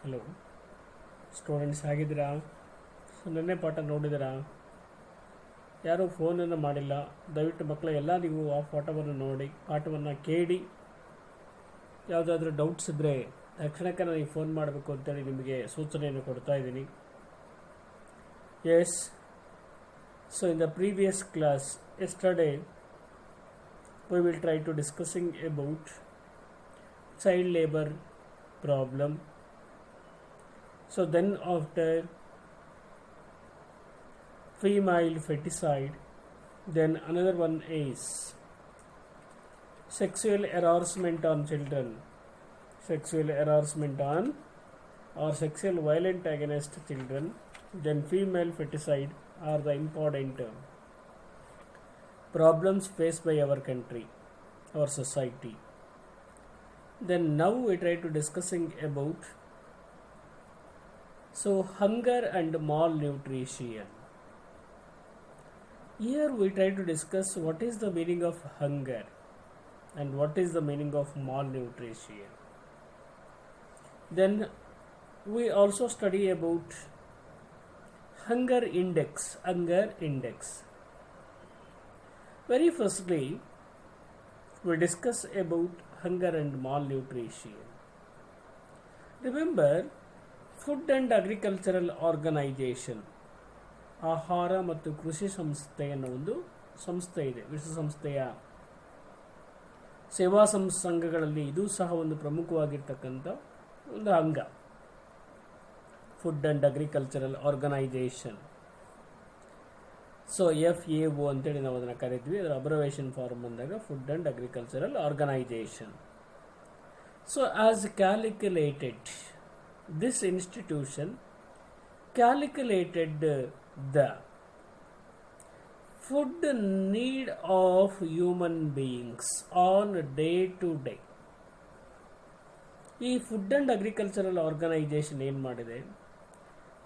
Hello students ಆಗಿದ್ದೀರಾ? So ನೆನ್ನೆ ಪಾಠ ನೋಡಿದ್ದೀರಾ? ಯಾರೂ ಫೋನನ್ನು ಮಾಡಿಲ್ಲ. ದಯವಿಟ್ಟು ಮಕ್ಕಳು ಎಲ್ಲ ನೀವು ಆ ಪಾಠವನ್ನು ಕೇಳಿ ಯಾವುದಾದ್ರೂ ಡೌಟ್ಸ್ ಇದ್ದರೆ ತಕ್ಷಣಕ್ಕೆ ನನಗೆ ಫೋನ್ ಮಾಡಬೇಕು ಅಂತೇಳಿ ನಿಮಗೆ ಸೂಚನೆಯನ್ನು ಕೊಡ್ತಾ ಇದ್ದೀನಿ. Yes, so in the previous class yesterday we will try to discussing about child labor problem. So then after female feticide, then another one is sexual harassment on children, sexual harassment on or sexual violence against children, then female feticide are the important problems faced by our country, our society. Then now we try to discussing about hunger and malnutrition. Here we try to discuss what is the meaning of hunger and what is the meaning of malnutrition. Then we also study about hunger index. Very firstly, we discuss about hunger and malnutrition. Remember, Food and Agricultural Organization, ಆಹಾರ ಮತ್ತು ಕೃಷಿ ಸಂಸ್ಥೆ ಅನ್ನೋ ಒಂದು ಸಂಸ್ಥೆ ಇದೆ. ವಿಶ್ವಸಂಸ್ಥೆಯ ಸೇವಾ ಸಂಘಗಳಲ್ಲಿ ಇದು ಸಹ ಒಂದು ಪ್ರಮುಖವಾಗಿರ್ತಕ್ಕಂಥ ಒಂದು ಅಂಗ. Food and agricultural organization. So FAO ಅಂತೇಳಿ ನಾವು ಅದನ್ನು ಕರಿತೀವಿ. ಅದರ ಅಬ್ರವೇಷನ್ ಫಾರ್ಮ್ ಬಂದಾಗ food and agricultural organization. So as calculated, this institution calculated the food need of human beings on day to day. ಈ ಫುಡ್ ಅಂಡ್ ಅಗ್ರಿಕಲ್ಚರಲ್ ಆರ್ಗನೈಜೇಷನ್ ಏನು ಮಾಡಿದೆ,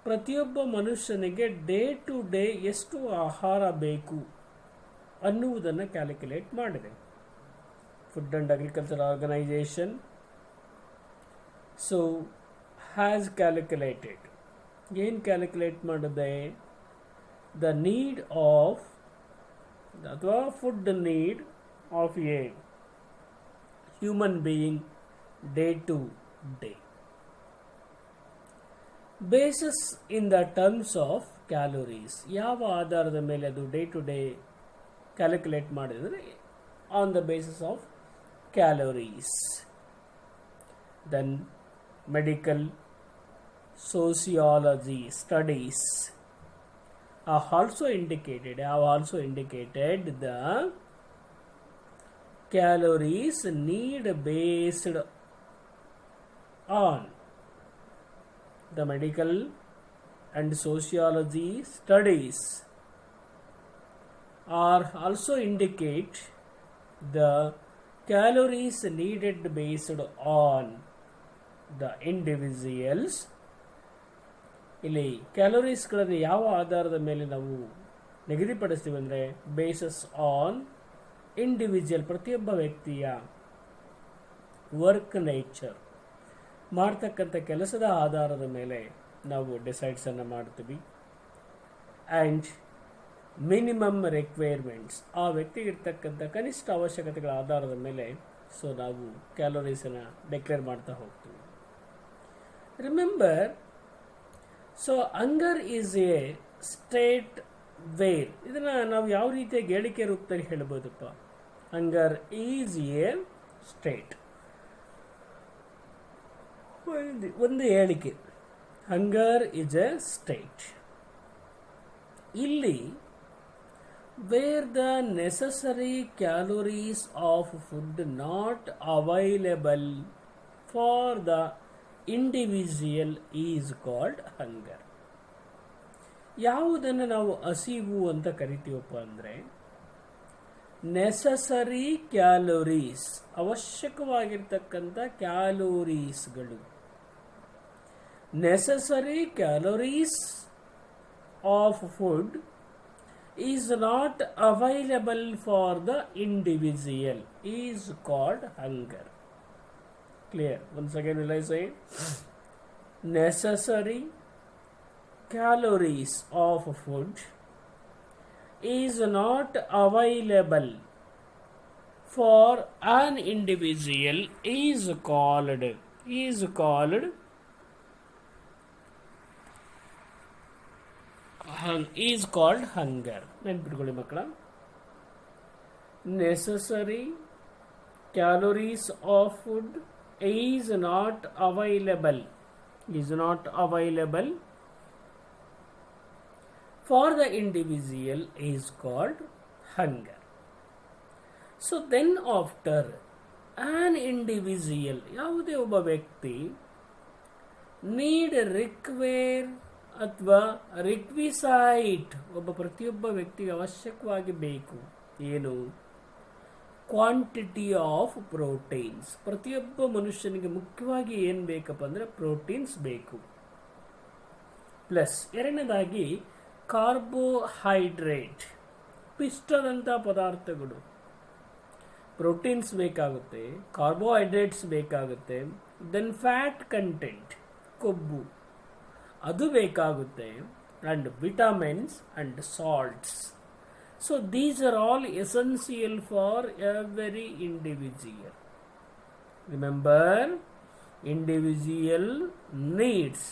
ಪ್ರತಿಯೊಬ್ಬ ಮನುಷ್ಯನಿಗೆ ಡೇ ಟು ಡೇ ಎಷ್ಟು ಆಹಾರ ಬೇಕು ಅನ್ನುವುದನ್ನು ಕ್ಯಾಲ್ಕುಲೇಟ್ ಮಾಡಿದೆ. Food and agricultural organization so has calculated, ಏನು ಕ್ಯಾಲ್ಕುಲೇಟ್ ಮಾಡಿದೆ, ದ ನೀಡ್ ಆಫ್ ಅಥವಾ food need of a human being day to day, basis in the terms of calories. ಯಾವ ಆಧಾರದ ಮೇಲೆ ಅದು ಡೇ ಟು ಡೇ ಕ್ಯಾಲ್ಕುಲೇಟ್ ಮಾಡಿದರೆ, on the basis of calories. Then medical sociology studies have also indicated the calories need based on the medical and sociology studies are also indicate the calories needed based on the individuals. ಇಲ್ಲಿ ಕ್ಯಾಲೋರೀಸ್ಗಳನ್ನು ಯಾವ ಆಧಾರದ ಮೇಲೆ ನಾವು ನಿಗದಿಪಡಿಸ್ತೀವಿ ಅಂದರೆ, basis on individual, ಪ್ರತಿಯೊಬ್ಬ ವ್ಯಕ್ತಿಯ work nature, ಮಾಡ್ತಕ್ಕಂಥ ಕೆಲಸದ ಆಧಾರದ ಮೇಲೆ ನಾವು ಡಿಸೈಡ್ಸನ್ನು ಮಾಡ್ತೀವಿ. ಆ್ಯಂಡ್ ಮಿನಿಮಮ್ ರಿಕ್ವೈರ್ಮೆಂಟ್ಸ್, ಆ ವ್ಯಕ್ತಿಗಿರ್ತಕ್ಕಂಥ ಕನಿಷ್ಠ ಅವಶ್ಯಕತೆಗಳ ಆಧಾರದ ಮೇಲೆ ಸೊ ನಾವು ಕ್ಯಾಲೋರೀಸನ್ನು ಡಿಕ್ಲೇರ್ ಮಾಡ್ತಾ ಹೋಗ್ತೀವಿ. Remember, so hunger is a state where, ಇದನ್ನು ನಾವು ಯಾವ ರೀತಿಯಾಗಿ ಹೇಳಿಕೆ ರೂಪದಲ್ಲಿ ಹೇಳ್ಬೋದಪ್ಪ, ಹಂಗರ್ ಈಸ್ ಎ ಸ್ಟೇಟ್, ಒಂದು ಹೇಳಿಕೆ, ಹಂಗರ್ ಈಸ್ ಎ ಸ್ಟೇಟ್. ಇಲ್ಲಿ where the necessary calories of food not available for the individual is called hunger. ಯಾವುದನ್ನು ನಾವು ಹಸಿವು ಅಂತ ಕರಿತೀವಪ್ಪ ಅಂದರೆ, ನೆಸಸರಿ ಕ್ಯಾಲೋರೀಸ್, ಅವಶ್ಯಕವಾಗಿರ್ತಕ್ಕಂಥ ಕ್ಯಾಲೋರೀಸ್ಗಳು, necessary calories of food is not available for the individual is called hunger. Clear? Once again will I say, necessary calories of food is not available for an individual is called hunger. ನೆನ್ಪಿಟ್ಕೊಳ್ಳಿ ಮಕ್ಕಳ, necessary calories of food is not available for the individual is called hunger. So then after an individual, ಯಾವುದೇ ಒಬ್ಬ ವ್ಯಕ್ತಿ require ಅಥವಾ ರಿಕ್ವಿಸೈಟ್, ಪ್ರತಿಯೊಬ್ಬ ವ್ಯಕ್ತಿಗೆ ಅವಶ್ಯಕವಾಗಿ ಬೇಕು ಏನು? Quantity of proteins. ಪ್ರತಿಯೊಬ್ಬ ಮನುಷ್ಯನಿಗೆ ಮುಖ್ಯವಾಗಿ ಏನು ಬೇಕಪ್ಪ ಅಂದರೆ ಪ್ರೋಟೀನ್ಸ್ ಬೇಕು. ಪ್ಲಸ್ ಎರಡನೇದಾಗಿ ಕಾರ್ಬೋಹೈಡ್ರೇಟ್, ಪಿಷ್ಟದಂಥ ಪದಾರ್ಥಗಳು, ಪ್ರೋಟೀನ್ಸ್ ಬೇಕಾಗುತ್ತೆ, ಕಾರ್ಬೋಹೈಡ್ರೇಟ್ಸ್ ಬೇಕಾಗುತ್ತೆ, ದೆನ್ ಫ್ಯಾಟ್ ಕಂಟೆಂಟ್, ಕೊಬ್ಬು ಅದು ಬೇಕಾಗುತ್ತೆ, and vitamins and salts. So these are all essential for every individual. Remember, individual needs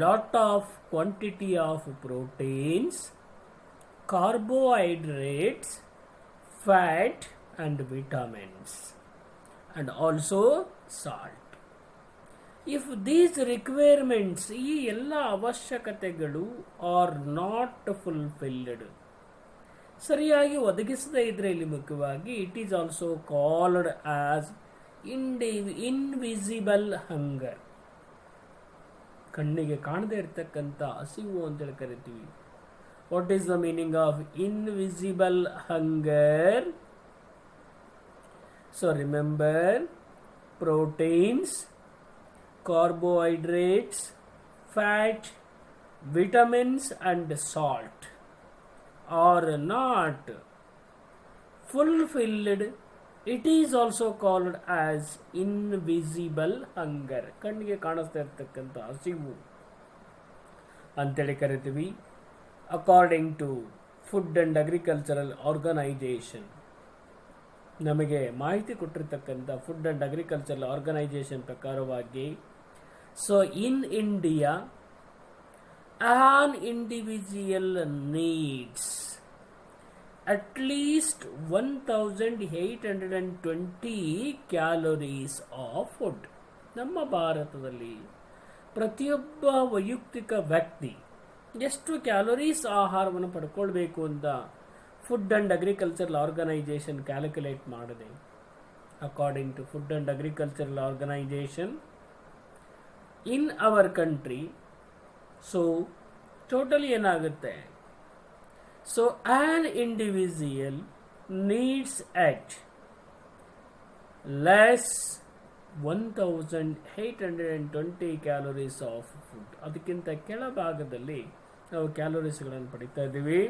lot of quantity of proteins, carbohydrates, fat and vitamins, and also salt. If these requirements, ಈ ಎಲ್ಲ ಅವಶ್ಯಕತೆಗಳು R not fulfilled, ಸರಿಯಾಗಿ ಒದಗಿಸದೇ ಇದ್ರೆ ಇಲ್ಲಿ ಮುಖ್ಯವಾಗಿ it is also called as invisible hunger. ಕಣ್ಣಿಗೆ ಕಾಣದೇ ಇರತಕ್ಕಂಥ ಹಸಿವು ಅಂತೇಳಿ ಕರಿತೀವಿ. What is the meaning of invisible hunger? So remember, proteins, carbohydrates, fat, vitamins and salt are not fulfilled. It is also called as invisible hunger. ಕಣ್ಣಿಗೆ ಕಾಣಿಸ್ತಾ ಇರ್ತಕ್ಕಂಥ ಹಸಿವು ಅಂತೇಳಿ ಕರಿತೀವಿ. According to food and agricultural organization, ನಮಗೆ ಮಾಹಿತಿ ಕೊಟ್ಟಿರ್ತಕ್ಕಂಥ food and agricultural organization ಪ್ರಕಾರವಾಗಿ, so in India an individual needs at least 1820 calories of food. ನಮ್ಮ ಭಾರತದಲ್ಲಿ ಪ್ರತಿಯೊಬ್ಬ ವೈಯಕ್ತಿಕ ವ್ಯಕ್ತಿ ಎಷ್ಟು ಕ್ಯಾಲೋರೀಸ್ ಆಹಾರವನ್ನು ಪಡ್ಕೊಳ್ಬೇಕು ಅಂತ food and agricultural organisation calculate ಮಾಡಿದೆ. According to food and agricultural organisation in our country, so totally ಏನಾಗುತ್ತೆ? So on individual needs at least 1820 calories of food. ಅದಕ್ಕಿಂತ ಕೆಳಭಾಗದಲ್ಲಿ ನಾವು ಕ್ಯಾಲೋರೀಸ್ಗಳನ್ನು ಪಡಿತಾ ಇದ್ದೀವಿ.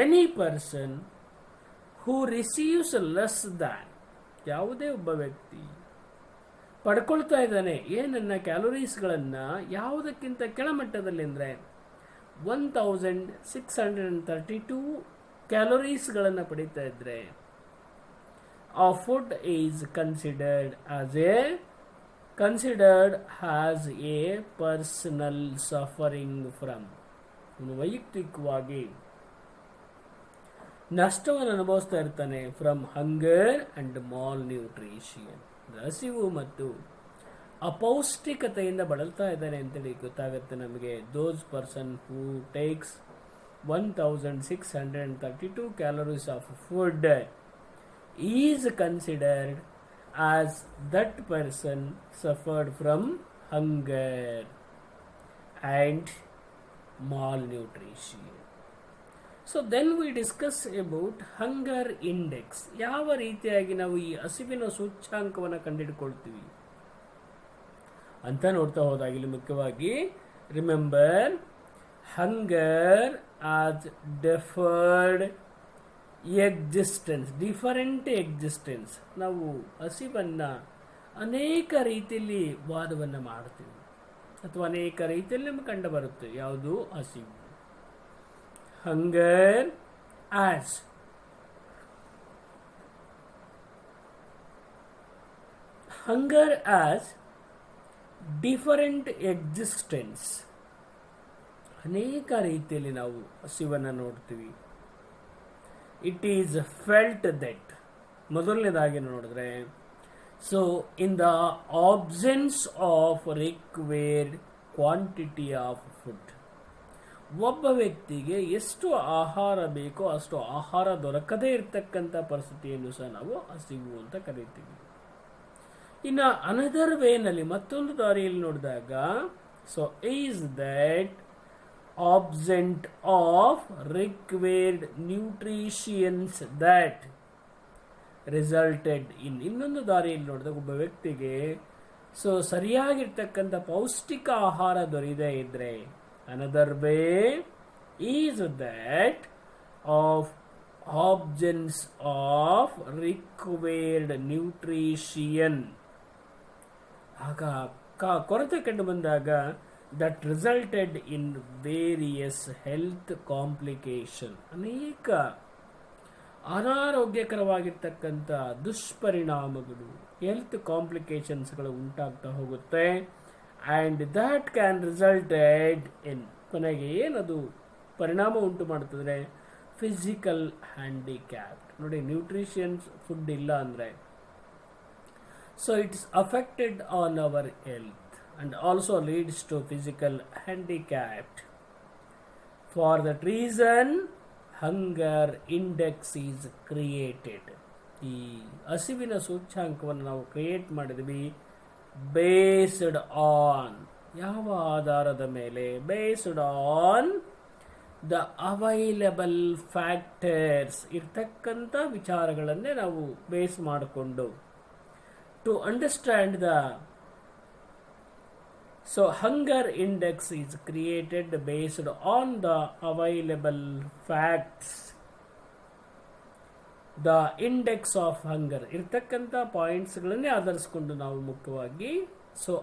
Any person who receives less than, ಯಾವುದೇ ಒಬ್ಬ ವ್ಯಕ್ತಿ ಪಡ್ಕೊಳ್ತಾ ಇದ್ದಾನೆ ಏನನ್ನ ಕ್ಯಾಲೋರೀಸ್ಗಳನ್ನು ಯಾವುದಕ್ಕಿಂತ ಕೆಳಮಟ್ಟದಲ್ಲಿ ಅಂದರೆ 1632 ಕ್ಯಾಲೋರೀಸ್ಗಳನ್ನು ಪಡಿತಾ ಇದ್ರೆ ಆ food is considered as a personal suffering from, ವೈಯಕ್ತಿಕವಾಗಿ ನಷ್ಟವನ್ನು ಅನುಭವಿಸ್ತಾ ಇರ್ತಾನೆ from hunger and malnutrition, ಹಸಿವು ಮತ್ತು ಅಪೌಷ್ಟಿಕತೆಯಿಂದ ಬಳಲ್ತಾ ಇದ್ದಾನೆ ಅಂತೇಳಿ ಗೊತ್ತಾಗುತ್ತೆ ನಮಗೆ. Those person who takes 1632 calories of food is considered as that person suffered from hunger and malnutrition. So then we discuss about hunger index. ಯಾವ ರೀತಿಯಾಗಿ ನಾವು ಈ ಹಸಿವಿನ ಸೂಚ್ಯಾಂಕವನ್ನು ಕಂಡುಹಿಡ್ಕೊಳ್ತೀವಿ ಅಂತ ನೋಡ್ತಾ ಹೋದಾಗ ಇಲ್ಲಿ ಮುಖ್ಯವಾಗಿ ರಿಮೆಂಬರ್ ಹಂಗರ್ ಆಸ್ ಡಿಫರೆಂಟ್ ಎಕ್ಸಿಸ್ಟೆನ್ಸ್. ನಾವು ಹಸಿವನ್ನು ಅನೇಕ ರೀತಿಯಲ್ಲಿ ವಾದವನ್ನು ಮಾಡ್ತೀವಿ ಅಥವಾ ಅನೇಕ ರೀತಿಯಲ್ಲಿ ನಮಗೆ ಕಂಡು ಬರುತ್ತೆ. ಯಾವುದು? ಹಸಿವು. ಹಂಗರ್ ಆಸ್ ಡಿಫರೆಂಟ್ ಎಕ್ಸಿಸ್ಟೆನ್ಸ್. ಅನೇಕ ರೀತಿಯಲ್ಲಿ ನಾವು ಹಸಿವನ್ನು ನೋಡ್ತೀವಿ. It is felt that. ಮೊದಲನೇದಾಗಿ ನೋಡಿದ್ರೆ, so in the absence of required quantity of food, ಒಬ್ಬ ವ್ಯಕ್ತಿಗೆ ಎಷ್ಟು ಆಹಾರ ಬೇಕೋ ಅಷ್ಟು ಆಹಾರ ದೊರಕದೇ ಇರತಕ್ಕಂಥ ಪರಿಸ್ಥಿತಿಯನ್ನು ಸಹ ನಾವು ಹಸಿವು ಅಂತ ಕರೀತೀವಿ. ಇನ್ನು ಅನದರ್ ವೇನಲ್ಲಿ, ಮತ್ತೊಂದು ದಾರಿಯಲ್ಲಿ ನೋಡಿದಾಗ, so is that absent of required nutritionists that resulted ಇನ್. ಇನ್ನೊಂದು ದಾರಿಯಲ್ಲಿ ನೋಡಿದಾಗ ಒಬ್ಬ ವ್ಯಕ್ತಿಗೆ ಸೊ ಸರಿಯಾಗಿರ್ತಕ್ಕಂಥ ಪೌಷ್ಟಿಕ ಆಹಾರ ದೊರೆಯದೇ ಇದ್ರೆ, another way is that of absence of required nutritious. ಆಗ ಕೊರತೆ ಕಂಡು ಬಂದಾಗ that resulted in various health complication, ಅನೇಕ ಅನಾರೋಗ್ಯಕರವಾಗಿರ್ತಕ್ಕಂಥ ದುಷ್ಪರಿಣಾಮಗಳು, ಹೆಲ್ತ್ ಕಾಂಪ್ಲಿಕೇಶನ್ಸ್ಗಳು ಉಂಟಾಗ್ತಾ ಹೋಗುತ್ತೆ. ಆ್ಯಂಡ್ ದ್ಯಾಟ್ ಕ್ಯಾನ್ ರಿಸಲ್ಟೆಡ್ ಇನ್, ಕೊನೆಗೆ ಏನದು ಪರಿಣಾಮ ಉಂಟು ಮಾಡ್ತದ್ರೆ, ಫಿಸಿಕಲ್ ಹ್ಯಾಂಡಿಕ್ಯಾಪ್. ನೋಡಿ, ನ್ಯೂಟ್ರಿಷಿಯನ್ಸ್ ಫುಡ್ ಇಲ್ಲ ಅಂದರೆ, so it's affected on our health and also leads to physical handicap. For that reason, hunger index is created. ಈ ಹಸಿವಿನ ಸೂಚ್ಯಾಂಕವನ್ನು ನಾವು ಕ್ರಿಯೇಟ್ ಮಾಡಿದ್ವಿ ಬೇಸ್ಡ್ ಆನ್, ಯಾವ ಆಧಾರದ ಮೇಲೆ? Based on the available factors, ಇರ್ತಕ್ಕಂಥ ವಿಚಾರಗಳನ್ನೇ ನಾವು ಬೇಸ್ ಮಾಡಿಕೊಂಡು to understand the. So hunger index is created based on the available facts. The index of hunger, ಇರ್ತಕ್ಕಂಥ ಪಾಯಿಂಟ್ಸ್ಗಳನ್ನೇ ಆಧರಿಸಿಕೊಂಡು ನಾವು ಮುಖ್ಯವಾಗಿ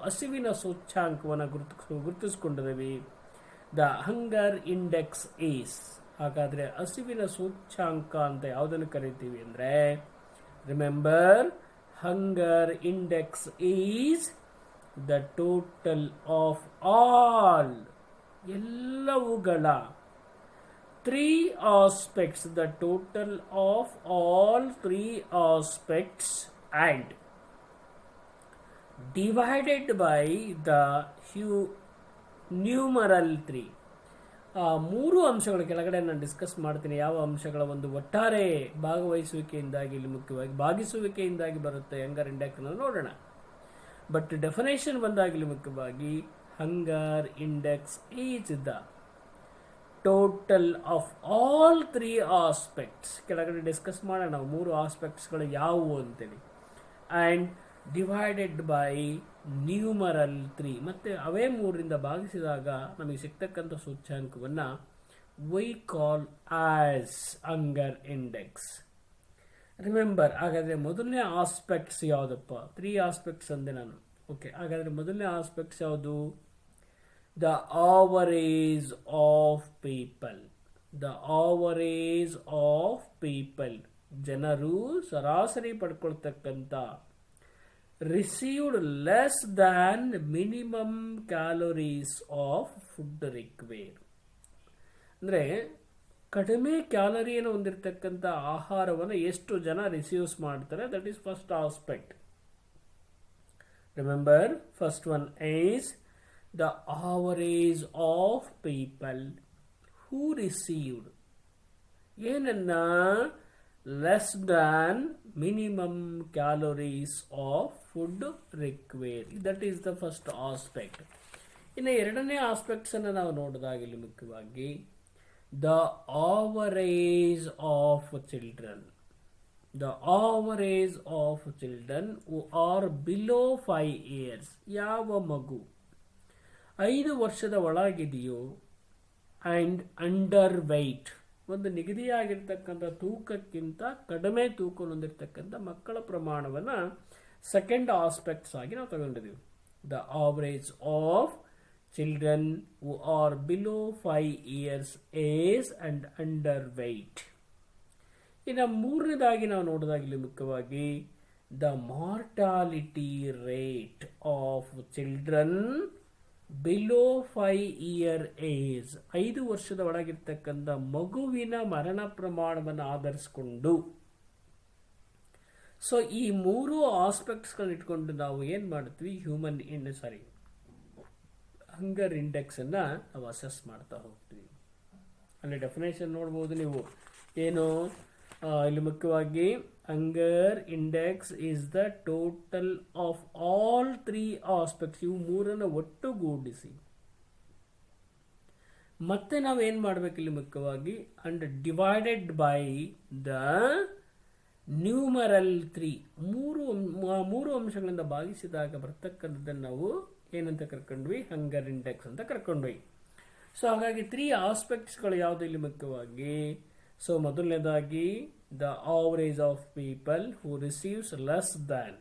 ಹಸಿವಿನ ಸೂಚ್ಯಾಂಕವನ್ನು ಗುರುತಿಸಿಕೊಂಡಿದ್ದೀವಿ. The hunger index is. ಹಾಗಾದರೆ ಹಸಿವಿನ ಸೂಚ್ಯಾಂಕ ಅಂತ ಯಾವುದನ್ನು ಕರಿತೀವಿ ಅಂದರೆ, remember, hunger index is the total of all, ಎಲ್ಲವುಗಳ 3 aspects, the total of all 3 aspects and divided by the numeral 3. ಆ 3 ಅಂಶಗಳ ಕೆಳಗಡೆ ನಾನು ಡಿಸ್ಕಸ್ ಮಾಡ್ತೀನಿ. ಯಾವ ಅಂಶಗಳ ಒಂದು ಒಟ್ಟಾರೆ ಭಾಗವಹಿಸುವಿಕೆಯಿಂದಾಗಿ, ಇಲ್ಲಿ ಮುಖ್ಯವಾಗಿ ಭಾಗಿಸುವಿಕೆಯಿಂದಾಗಿ ಬರುತ್ತೆ ಹಂಗರ್ ಇಂಡೆಕ್ಸ್ ಅನ್ನು ನೋಡೋಣ. ಬಟ್ ಡೆಫಿನೇಷನ್ ಬಂದಾಗಲಿ ಮುಖ್ಯವಾಗಿ, ಹಂಗರ್ index is the total of all 3 aspects. ಕೆಳಗಡೆ ಡಿಸ್ಕಸ್ ಮಾಡೋಣ 3 ಆಸ್ಪೆಕ್ಟ್ಸ್ಗಳು ಯಾವುವು ಅಂತೇಳಿ. ಆ್ಯಂಡ್ ಡಿವೈಡೆಡ್ ಬೈ ನ್ಯೂಮರಲ್ 3, ಮತ್ತು ಅವೇ 3ರಿಂದ ಭಾಗಿಸಿದಾಗ ನಮಗೆ ಸಿಗ್ತಕ್ಕಂಥ ಸೂಚ್ಯಾಂಕವನ್ನು we call as hunger index. Remember, ಹಾಗಾದರೆ ಮೊದಲನೇ ಆಸ್ಪೆಕ್ಟ್ಸ್ ಯಾವುದಪ್ಪ? 3 ಆಸ್ಪೆಕ್ಟ್ಸ್ ಅಂದೆ ನಾನು. ಓಕೆ, ಹಾಗಾದರೆ ಮೊದಲನೇ ಆಸ್ಪೆಕ್ಟ್ಸ್ ಯಾವುದು? The average of people. The average of people, ಜನರು ಸರಾಸರಿ ಪಡ್ಕೊಳ್ತಕ್ಕಂಥ, received less than minimum calories of food require. ಅಂದರೆ ಕಡಿಮೆ ಕ್ಯಾಲರಿಯನ್ನು ಹೊಂದಿರತಕ್ಕಂಥ ಆಹಾರವನ್ನು ಎಷ್ಟು ಜನ ರಿಸೀವ್ಸ್ ಮಾಡ್ತಾರೆ, that is first aspect. Remember, first one is the average of people who received ಏನನ್ನ, less than minimum calories of food require. That is the first aspect. ಇನ್ನು ಎರಡನೇ ಆಸ್ಪೆಕ್ಟ್ಸ್ ಅನ್ನು ನಾವು ನೋಡಿದಾಗ ಇಲ್ಲಿ ಮುಖ್ಯವಾಗಿ the average of children. The average of children who are below 5 years. ಯಾವ ಮಗು 5 ವರ್ಷದ ಒಳಗಿದೆಯೋ ಆ್ಯಂಡ್ ಅಂಡರ್ ವೆಯ್ಟ್, ಒಂದು ನಿಗದಿಯಾಗಿರ್ತಕ್ಕಂಥ ತೂಕಕ್ಕಿಂತ ಕಡಿಮೆ ತೂಕ ಹೊಂದಿರತಕ್ಕಂಥ ಮಕ್ಕಳ ಪ್ರಮಾಣವನ್ನು ಸೆಕೆಂಡ್ ಆಸ್ಪೆಕ್ಟ್ಸ್ ಆಗಿ ನಾವು ತಗೊಂಡಿದ್ದೀವಿ. The average of children who are below 5 years age and underweight. ಇನ್ನು ಮೂರನೇದಾಗಿ ನಾವು ನೋಡೋದಾಗಲಿ ಮುಖ್ಯವಾಗಿ the mortality rate of children below 5 year age, 5 ವರ್ಷದ ಒಳಗಿರ್ತಕ್ಕಂಥ ಮಗುವಿನ ಮರಣ ಪ್ರಮಾಣವನ್ನು ಆಧರಿಸಿಕೊಂಡು. ಸೊ ಈ ಮೂರು ಆಸ್ಪೆಕ್ಟ್ಸ್ಗಳನ್ನ ಇಟ್ಕೊಂಡು ನಾವು ಏನು ಮಾಡ್ತೀವಿ, ಹಂಗರ್ ಇಂಡೆಕ್ಸನ್ನು ನಾವು ಅಸೆಸ್ ಮಾಡ್ತಾ ಹೋಗ್ತೀವಿ. ಅಲ್ಲಿ ಡೆಫಿನೇಷನ್ ನೋಡ್ಬೋದು ನೀವು. ಏನು ಇಲ್ಲಿ ಮುಖ್ಯವಾಗಿ ಹಂಗರ್ index is the total of all 3 aspects. ಇವು ಮೂರನ್ನು ಒಟ್ಟುಗೂಡಿಸಿ ಮತ್ತೆ ನಾವೇನು ಮಾಡಬೇಕು ಇಲ್ಲಿ ಮುಖ್ಯವಾಗಿ and divided by the numeral 3, ಮೂರು ಅಂಶಗಳಿಂದ ಭಾಗಿಸಿದಾಗ ಬರ್ತಕ್ಕಂಥದ್ದನ್ನು ನಾವು ಏನಂತ ಕರ್ಕೊಂಡ್ವಿ, ಹಂಗರ್ ಇಂಡೆಕ್ಸ್ ಅಂತ ಕರ್ಕೊಂಡ್ವಿ. ಸೊ ಹಾಗಾಗಿ 3 ಆಸ್ಪೆಕ್ಟ್ಸ್ಗಳು ಯಾವುದು ಇಲ್ಲಿ ಮುಖ್ಯವಾಗಿ. ಸೊ ಮೊದಲನೇದಾಗಿ the average of people who receives less than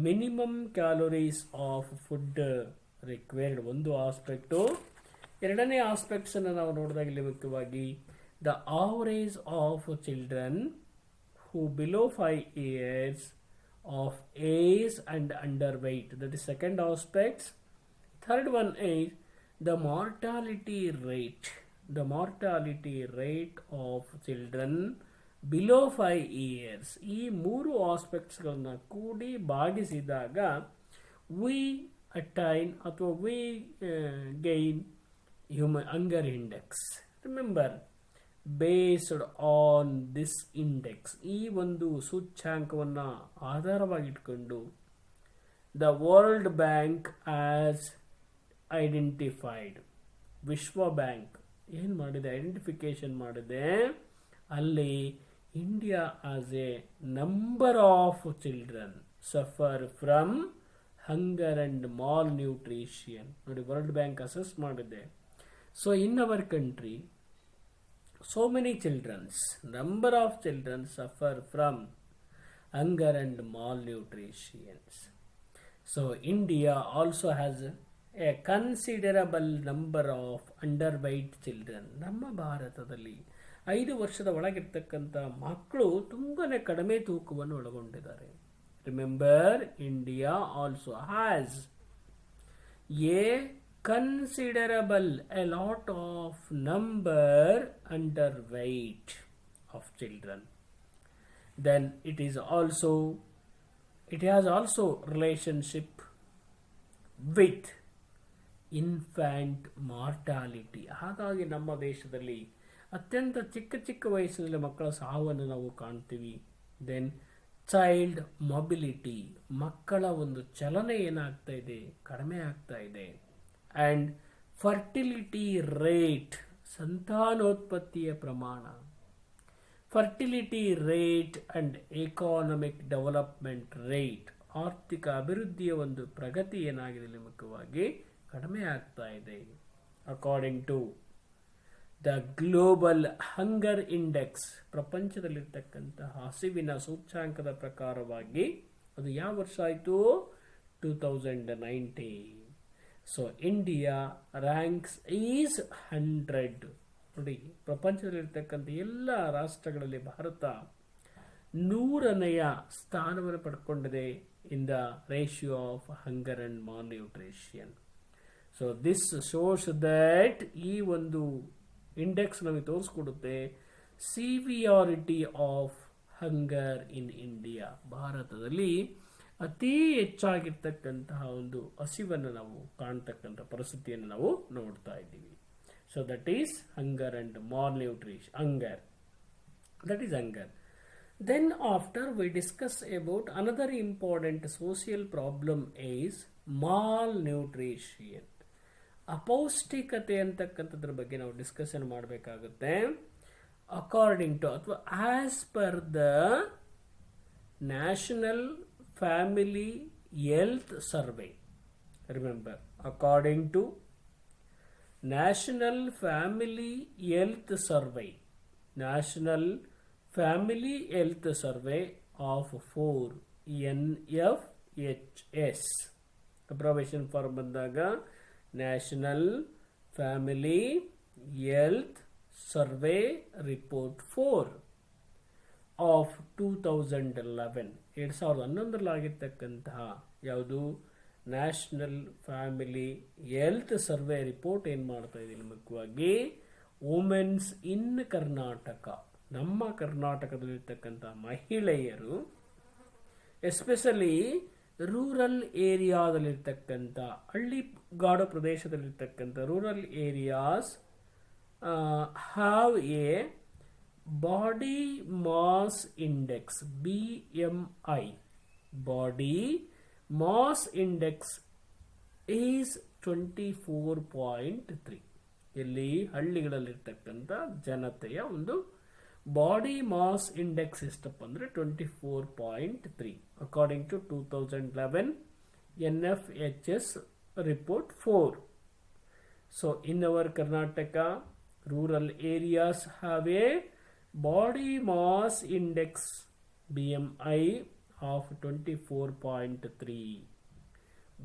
minimum calories of food required, ಒಂದು ಆಸ್ಪೆಕ್ಟು. ಎರಡನೇ ಆಸ್ಪೆಕ್ಟ್ಸ್ ಅನ್ನು ನಾವು ನೋಡಿದಾಗ ಇಲ್ಲಿ ಮುಖ್ಯವಾಗಿ the average of children who below 5 years of age and underweight, that is second aspect. Third one is the mortality rate of children below 5 years. ಈ ಮೂರು ಆಸ್ಪೆಕ್ಟ್ಸ್ಗಳನ್ನ ಕೂಡಿ ಭಾಗಿಸಿದಾಗ we attain ಅಥವಾ we gain human hunger index. Remember, based on this index, ಈ ಒಂದು ಸೂಚ್ಯಾಂಕವನ್ನು ಆಧಾರವಾಗಿಟ್ಕೊಂಡು the world bank as identified, ವಿಶ್ವ ಬ್ಯಾಂಕ್ ಏನು ಮಾಡಿದೆ, ಐಡೆಂಟಿಫಿಕೇಶನ್ ಮಾಡಿದೆ. ಅಲ್ಲಿ India as a number of children suffer from hunger and malnutrition ನೋಡಿ, ವರ್ಲ್ಡ್ ಬ್ಯಾಂಕ್ ಅಸೆಸ್ ಮಾಡಿದೆ. So in our country so many number of children suffer from hunger and malnutrition. So India also has a considerable number of underweight children. ನಮ್ಮ ಭಾರತದಲ್ಲಿ 5 ವರ್ಷದ ಒಳಗಿರ್ತಕ್ಕಂಥ ಮಕ್ಕಳು ತುಂಬಾನೇ ಕಡಿಮೆ ತೂಕವನ್ನು ಒಳಗೊಂಡಿದ್ದಾರೆ. Remember, India also has a considerable, a lot of number underweight of children. Then it has also relationship with infant mortality. ಹಾಗಾಗಿ ನಮ್ಮ ದೇಶದಲ್ಲಿ ಅತ್ಯಂತ ಚಿಕ್ಕ ವಯಸ್ಸಿನಲ್ಲಿ ಮಕ್ಕಳ ಸಾವನ್ನು ನಾವು ಕಾಣ್ತೀವಿ. ದೆನ್ ಚೈಲ್ಡ್ ಮೊಬಿಲಿಟಿ, ಮಕ್ಕಳ ಒಂದು ಚಲನೆ ಏನಾಗ್ತಾ ಇದೆ, ಕಡಿಮೆ ಆಗ್ತಾ ಇದೆ. ಅಂಡ್ ಫರ್ಟಿಲಿಟಿ ರೇಟ್, ಸಂತಾನೋತ್ಪತ್ತಿಯ ಪ್ರಮಾಣ, fertility rate and economic development rate, ಆರ್ಥಿಕ ಅಭಿವೃದ್ಧಿಯ ಒಂದು ಪ್ರಗತಿ ಏನಾಗಿದೆ ಇಲ್ಲಿ ಮುಖ್ಯವಾಗಿ ಕಡಿಮೆ ಆಗ್ತಾ ಇದೆ. According to the global hunger index, ಪ್ರಪಂಚದಲ್ಲಿರ್ತಕ್ಕಂತಹ ಹಸಿವಿನ ಸೂಚ್ಯಾಂಕದ ಪ್ರಕಾರವಾಗಿ ಅದು ಯಾವ ವರ್ಷ ಆಯಿತು, 2019. So India ranks is 100. ನೋಡಿ, ಪ್ರಪಂಚದಲ್ಲಿರ್ತಕ್ಕಂಥ ಎಲ್ಲ ರಾಷ್ಟ್ರಗಳಲ್ಲಿ ಭಾರತ 100ನೆಯ ಸ್ಥಾನವನ್ನು ಪಡ್ಕೊಂಡಿದೆ in the ratio of hunger and malnutrition. So this shows that ಈ ಒಂದು ಇಂಡೆಕ್ಸ್ ನಮಗೆ ತೋರಿಸ್ಕೊಡುತ್ತೆ severity of hunger in India. ಭಾರತದಲ್ಲಿ ಅತಿ ಹೆಚ್ಚಾಗಿರ್ತಕ್ಕಂತಹ ಒಂದು ಹಸಿವನ್ನು ನಾವು ಕಾಣ್ತಕ್ಕಂಥ ಪರಿಸ್ಥಿತಿಯನ್ನು ನಾವು ನೋಡ್ತಾ ಇದ್ದೀವಿ. So that is hunger and malnutrition, hunger, that is hunger. Then after we discuss about another important social problem is malnutrition. ಅಪೌಷ್ಟಿಕತೆ ಅಂತಕ್ಕಂಥದ್ರ ಬಗ್ಗೆ ನಾವು ಡಿಸ್ಕಷನ್ ಮಾಡಬೇಕಾಗುತ್ತೆ. ಅಕಾರ್ಡಿಂಗ್ ಟು ಅಥವಾ as per the national Family Health Survey. Remember, according to National Family Health Survey of 4 NFHS. ಅಬ್ರವೇಷನ್ form ಬಂದಾಗ national family health survey report 4 of 2011. 2011 ಆಗಿರ್ತಕ್ಕಂತಹ ಯಾವುದು national family health survey report ಏನು ಮಾಡ್ತಾ ಇದ್ದೀನಿ ಮುಖ್ಯವಾಗಿ women's ಇನ್ ಕರ್ನಾಟಕ, ನಮ್ಮ ಕರ್ನಾಟಕದಲ್ಲಿರ್ತಕ್ಕಂಥ ಮಹಿಳೆಯರು ಎಸ್ಪೆಷಲಿ ರೂರಲ್ ಏರಿಯಾದಲ್ಲಿರ್ತಕ್ಕಂಥ ಹಳ್ಳಿಗಾಡು ಪ್ರದೇಶದಲ್ಲಿರ್ತಕ್ಕಂಥ rural areas have a body mass index BMI. Body mass index is 24.3. ಇಲ್ಲಿ ಹಳ್ಳಿಗಳಲ್ಲಿರ್ತಕ್ಕಂಥ ಜನತೆಯ ಒಂದು ಬಾಡಿ ಮಾಸ್ ಇಂಡೆಕ್ಸ್ ಎಷ್ಟಪ್ಪ ಅಂದರೆ 24.3 according to 2011 NFHS report 4. So in our Karnataka, rural areas have a body mass index BMI of 24.3.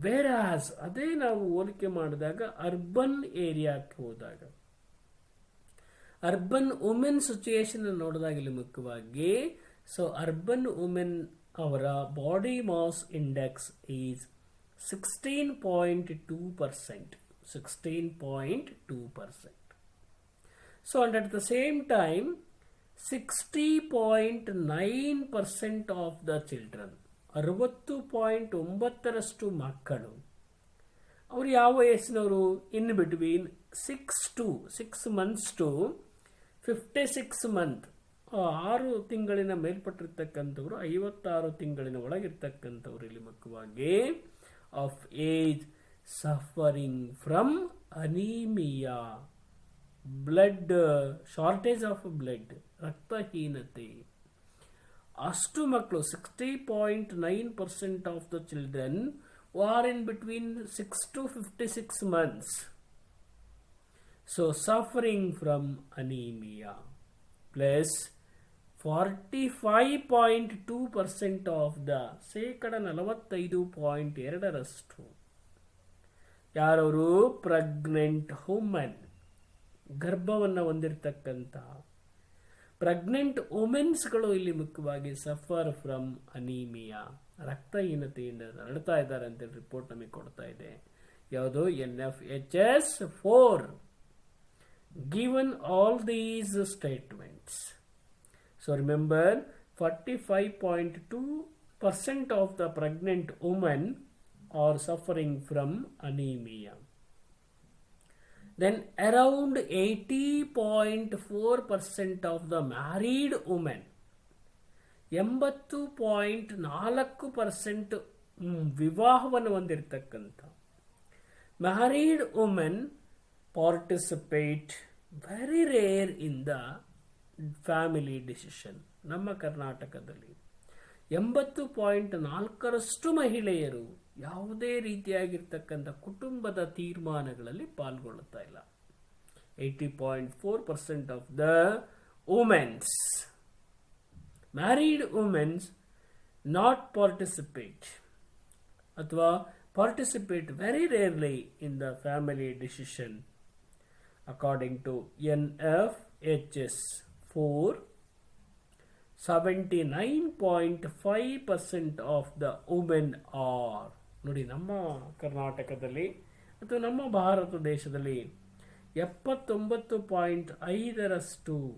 whereas ಅದೇ ನಾವು ಹೋಲಿಕೆ ಮಾಡಿದಾಗ urban ಏರಿಯಾಕ್ಕೆ ಹೋದಾಗ ಅರ್ಬನ್ ವುಮೆನ್ ಸಿಚುಯೇಷನ್ ನೋಡಿದಾಗ ಇಲ್ಲಿ ಮುಖ್ಯವಾಗಿ ಸೊ ಅರ್ಬನ್ ವುಮೆನ್ ಅವರ body mass index is 16.2%. 16.2%. So and at the same time 60.9% of the children, 60.9% ಮಕ್ಕಳು ಅವರು ಯಾವ ವಯಸ್ಸಿನವರು in between 6 months to 56 months, 6 ತಿಂಗಳಿನ ಮೇಲ್ಪಟ್ಟಿರ್ತಕ್ಕಂಥವ್ರು 56 ತಿಂಗಳಿನ ಒಳಗಿರ್ತಕ್ಕಂಥವ್ರು ಇಲ್ಲಿ ಮುಖ್ಯವಾಗಿ of age suffering from anaemia, blood shortage of blood, ರಕ್ತಹೀನತೆ. ಅಷ್ಟು ಮಕ್ಕಳು 60.9% of the children are in between 6 to 56 months. So suffering from anemia plus 45.2% of the ಶೇಕಡ 45.2% ಯಾರವರು ಪ್ರೆಗ್ನೆಂಟ್ ವುಮೆನ್, ಗರ್ಭವನ್ನು ಹೊಂದಿರತಕ್ಕಂಥ ಪ್ರೆಗ್ನೆಂಟ್ ವುಮೆನ್ಸ್ಗಳು ಇಲ್ಲಿ ಮುಖ್ಯವಾಗಿ ಸಫರ್ ಫ್ರಮ್ ಅನೀಮಿಯಾ, ರಕ್ತಹೀನತೆಯಿಂದ ನರಳ್ತಾ ಇದ್ದಾರೆ ಅಂತೇಳಿ ರಿಪೋರ್ಟ್ ನಮಗೆ ಕೊಡ್ತಾ ಇದೆ. ಯಾವುದು NFHS 4 given all these statements. So remember 45.2% of the pregnant women are suffering from anemia. Then around 80.4% of the married women, 80.4% ವಿವಾಹವನ್ನು ಹೊಂದಿರತಕ್ಕಂಥ married women participate very rare in the family decision. ನಮ್ಮ ಕರ್ನಾಟಕದಲ್ಲಿ 80.4% ಮಹಿಳೆಯರು ಯಾವುದೇ ರೀತಿಯಾಗಿರ್ತಕ್ಕಂಥ ಕುಟುಂಬದ ತೀರ್ಮಾನಗಳಲ್ಲಿ ಪಾಲ್ಗೊಳ್ಳುತ್ತಾ ಇಲ್ಲ. 80.4% of the womens, married women not participate ಅಥವಾ participate very rarely in the family decision according to NFHS 4. 79.5% of the women are. ನೋಡಿ, ನಮ್ಮ ಕರ್ನಾಟಕದಲ್ಲಿ ಅಥವಾ ನಮ್ಮ ಭಾರತ ದೇಶದಲ್ಲಿ 79.5%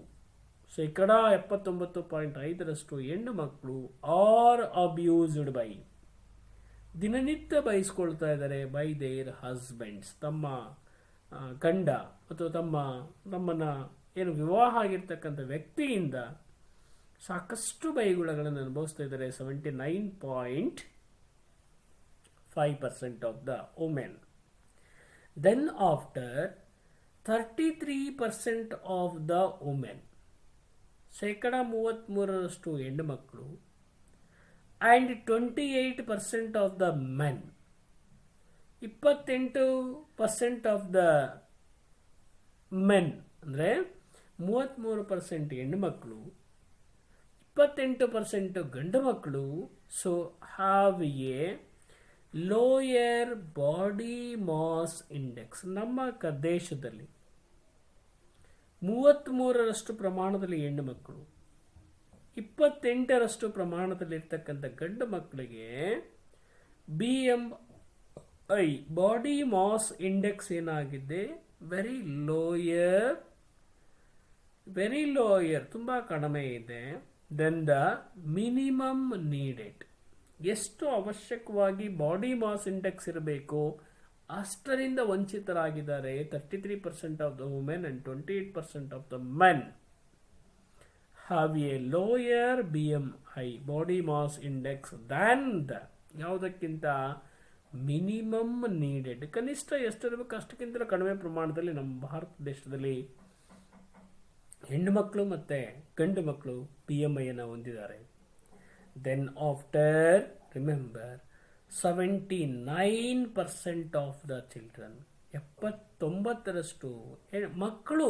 ಶೇಕಡ 79.5% ಹೆಣ್ಣು ಮಕ್ಕಳು ಆರ್ ಅಬ್ಯೂಸ್ಡ್ ಬೈ, ದಿನನಿತ್ಯ ಬಯಸ್ಕೊಳ್ತಾ ಇದ್ದಾರೆ ಬೈ ದೇರ್ ಹಸ್ಬೆಂಡ್ಸ್, ತಮ್ಮ ಗಂಡ ಅಥವಾ ತಮ್ಮನ್ನ ಏನು ವಿವಾಹ ಆಗಿರ್ತಕ್ಕಂಥ ವ್ಯಕ್ತಿಯಿಂದ ಸಾಕಷ್ಟು ಬೈಗುಳಗಳನ್ನು ಅನುಭವಿಸ್ತಾ ಇದ್ದಾರೆ. 79.5% of the women. Then after 33% of the women, ಶೇಕಡ 33% ಹೆಣ್ಣು ಮಕ್ಕಳು, and 28% of the men, 28% of the men ಅಂದರೆ 33% ಹೆಣ್ಣು ಮಕ್ಕಳು, 78% ಗಂಡು ಮಕ್ಕಳು so have a lower body mass index. ನಮ್ಮ ದೇಶದಲ್ಲಿ 33% ಪ್ರಮಾಣದಲ್ಲಿ ಹೆಣ್ಣು ಮಕ್ಕಳು, 28% ಪ್ರಮಾಣದಲ್ಲಿ ಇರ್ತಕ್ಕಂಥ ಗಂಡು ಮಕ್ಕಳಿಗೆ BMI ಬಾಡಿ ಮಾಸ್ ಇಂಡೆಕ್ಸ್ ಏನಾಗಿದೆ, ವೆರಿ ಲೋಯರ್, ತುಂಬ ಕಡಿಮೆ ಇದೆ ದೆನ್ ದ ಮಿನಿಮಮ್ ನೀಡೆಡ್. ಎಷ್ಟು ಅವಶ್ಯಕವಾಗಿ ಬಾಡಿ ಮಾಸ್ ಇಂಡೆಕ್ಸ್ ಇರಬೇಕು ಅಷ್ಟರಿಂದ ವಂಚಿತರಾಗಿದ್ದಾರೆ 33% of the women and 28% of the men have a lower BMI body mass index than the ಯಾವುದಕ್ಕಿಂತ ಮಿನಿಮಮ್ ನೀಡೆಡ್. ಕನಿಷ್ಠ ಎಷ್ಟಿರಬೇಕು ಅಷ್ಟಕ್ಕಿಂತಲೂ ಕಡಿಮೆ ಪ್ರಮಾಣದಲ್ಲಿ ನಮ್ಮ ಭಾರತ ದೇಶದಲ್ಲಿ ಹೆಣ್ಣು ಮಕ್ಕಳು ಮತ್ತು ಗಂಡು ಮಕ್ಕಳು BMI ಅನ್ನು ಹೊಂದಿದ್ದಾರೆ. Then after remember 79% of the children, 79% ಮಕ್ಕಳು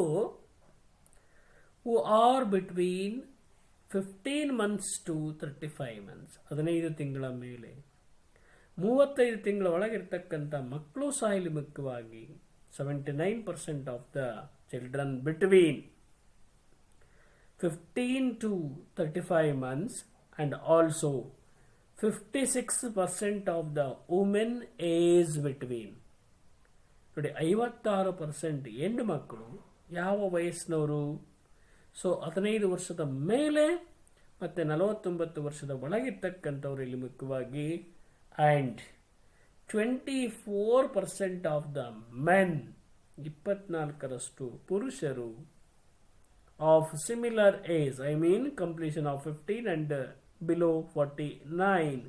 who are between 15 months to 35 months, 15 ತಿಂಗಳ ಮೇಲೆ 35 ತಿಂಗಳ ಒಳಗಿರ್ತಕ್ಕಂಥ ಮಕ್ಕಳು ಸಹ ಇಲ್ಲಿ ಮುಖ್ಯವಾಗಿ 79% of the children between 15 to 35 months and also 56% of the women age between. ನೋಡಿ 56% ಹೆಣ್ಣು ಮಕ್ಕಳು ಯಾವ ವಯಸ್ಸಿನವರು, ಸೊ 15 ವರ್ಷದ ಮೇಲೆ ಮತ್ತು 49 ವರ್ಷದ ಒಳಗಿರ್ತಕ್ಕಂಥವ್ರು ಇಲ್ಲಿ ಮುಖ್ಯವಾಗಿ. ಆ್ಯಂಡ್ 24% ಆಫ್ ದ ಮೆನ್, 24% ಪುರುಷರು of similar age, I mean completion of 15 and below 49.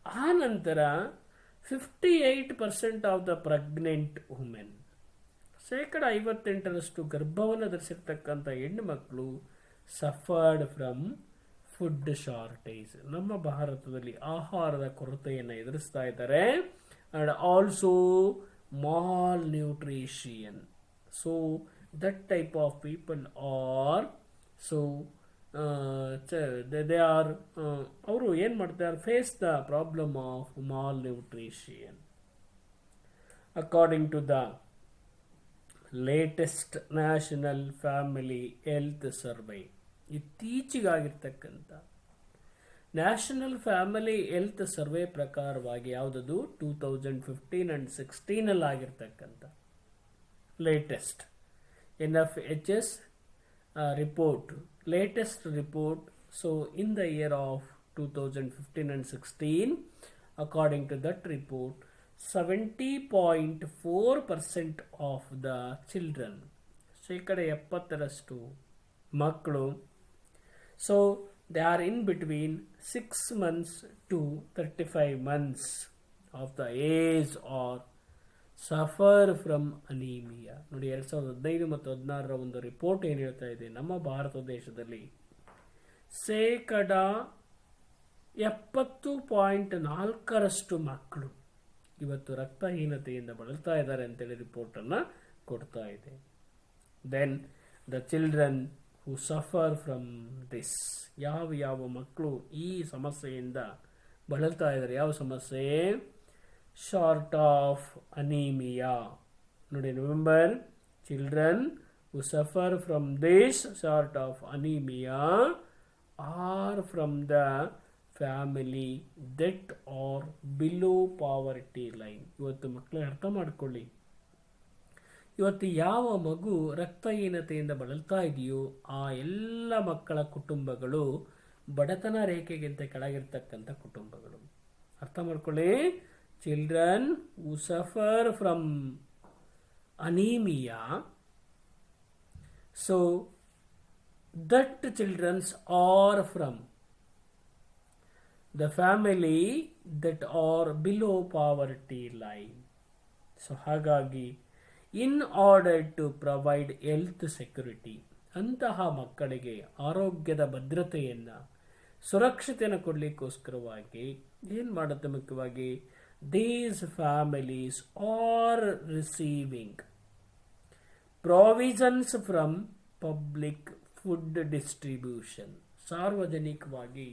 ಆ ನಂತರ 58% ಆಫ್ ದ ಪ್ರೆಗ್ನೆಂಟ್ ವುಮೆನ್, 58% ಗರ್ಭವನ್ನು ಧರಿಸಿರ್ತಕ್ಕಂಥ ಹೆಣ್ಣು ಮಕ್ಕಳು ಸಫರ್ಡ್ ಫ್ರಮ್ ಫುಡ್ ಶಾರ್ಟೇಜ್, ನಮ್ಮ ಭಾರತದಲ್ಲಿ ಆಹಾರದ ಕೊರತೆಯನ್ನು ಎದುರಿಸ್ತಾ ಇದ್ದಾರೆ. And also malnutrition. So that type of people are so they are ಅವರು ಏನು ಮಾಡ್ತಾರೆ, face the problem of malnutrition. According to the latest national family health survey, ಇತ್ತೀಚೆಗಾಗಿರ್ತಕ್ಕಂಥ ನ್ಯಾಷನಲ್ ಫ್ಯಾಮಿಲಿ ಹೆಲ್ತ್ ಸರ್ವೆ ಪ್ರಕಾರವಾಗಿ ಯಾವುದದು 2015 and 16 ಆಗಿರ್ತಕ್ಕಂಥ latest NFHS report, latest report. So in the year of 2015 and 16, according to that report, 70.4% of the children, ಶೇಕಡ 70% ಮಕ್ಕಳು, so they are in between 6 months to 35 months of the age or suffer from anaemia. ನೋಡಿ 2015 ಮತ್ತು 2016 ಒಂದು report ಏನು ಹೇಳ್ತಾ ಇದೆ, ನಮ್ಮ ಭಾರತ ದೇಶದಲ್ಲಿ ಶೇಕಡ 70.4% ಮಕ್ಕಳು ಇವತ್ತು ರಕ್ತಹೀನತೆಯಿಂದ ಬಳಲ್ತಾ ಇದ್ದಾರೆ ಅಂತೇಳಿ ರಿಪೋರ್ಟನ್ನು ಕೊಡ್ತಾ ಇದೆ. Then the children who suffer from this, ಯಾವ ಮಕ್ಕಳು ಈ ಸಮಸ್ಯೆಯಿಂದ ಬಳಲ್ತಾ ಇದ್ದಾರೆ, ಯಾವ ಸಮಸ್ಯೆ, ಶಾರ್ಟ್ ಆಫ್ ಅನೀಮಿಯಾ. ನೋಡಿ remember, children who suffer from this sort of anaemia are from the family that are below poverty line. ಇವತ್ತು ಮಕ್ಕಳು ಅರ್ಥ ಮಾಡ್ಕೊಳ್ಳಿ, ಇವತ್ತು ಯಾವ ಮಗು ರಕ್ತಹೀನತೆಯಿಂದ ಬಳಲ್ತಾ ಇದೆಯೋ ಆ ಎಲ್ಲ ಮಕ್ಕಳ ಕುಟುಂಬಗಳು ಬಡತನ ರೇಖೆಗಿಂತ ಕೆಳಗಿರ್ತಕ್ಕಂಥ ಕುಟುಂಬಗಳು. ಅರ್ಥ ಮಾಡ್ಕೊಳ್ಳಿ, children who suffer from anemia, so that children are from the family that are below poverty line. So ಹಾಗಾಗಿ in order to provide health security, ಅಂತಹ ಮಕ್ಕಳಿಗೆ ಆರೋಗ್ಯದ ಭದ್ರತೆಯನ್ನು ಸುರಕ್ಷತೆಯನ್ನು ಕೊಡಲಿಕ್ಕೋಸ್ಕರವಾಗಿ ಏನು ಮಾಡುತ್ತೆ, ಮುಖ್ಯವಾಗಿ these families are receiving provisions from public food distribution, ಸಾರ್ವಜನಿಕವಾಗಿ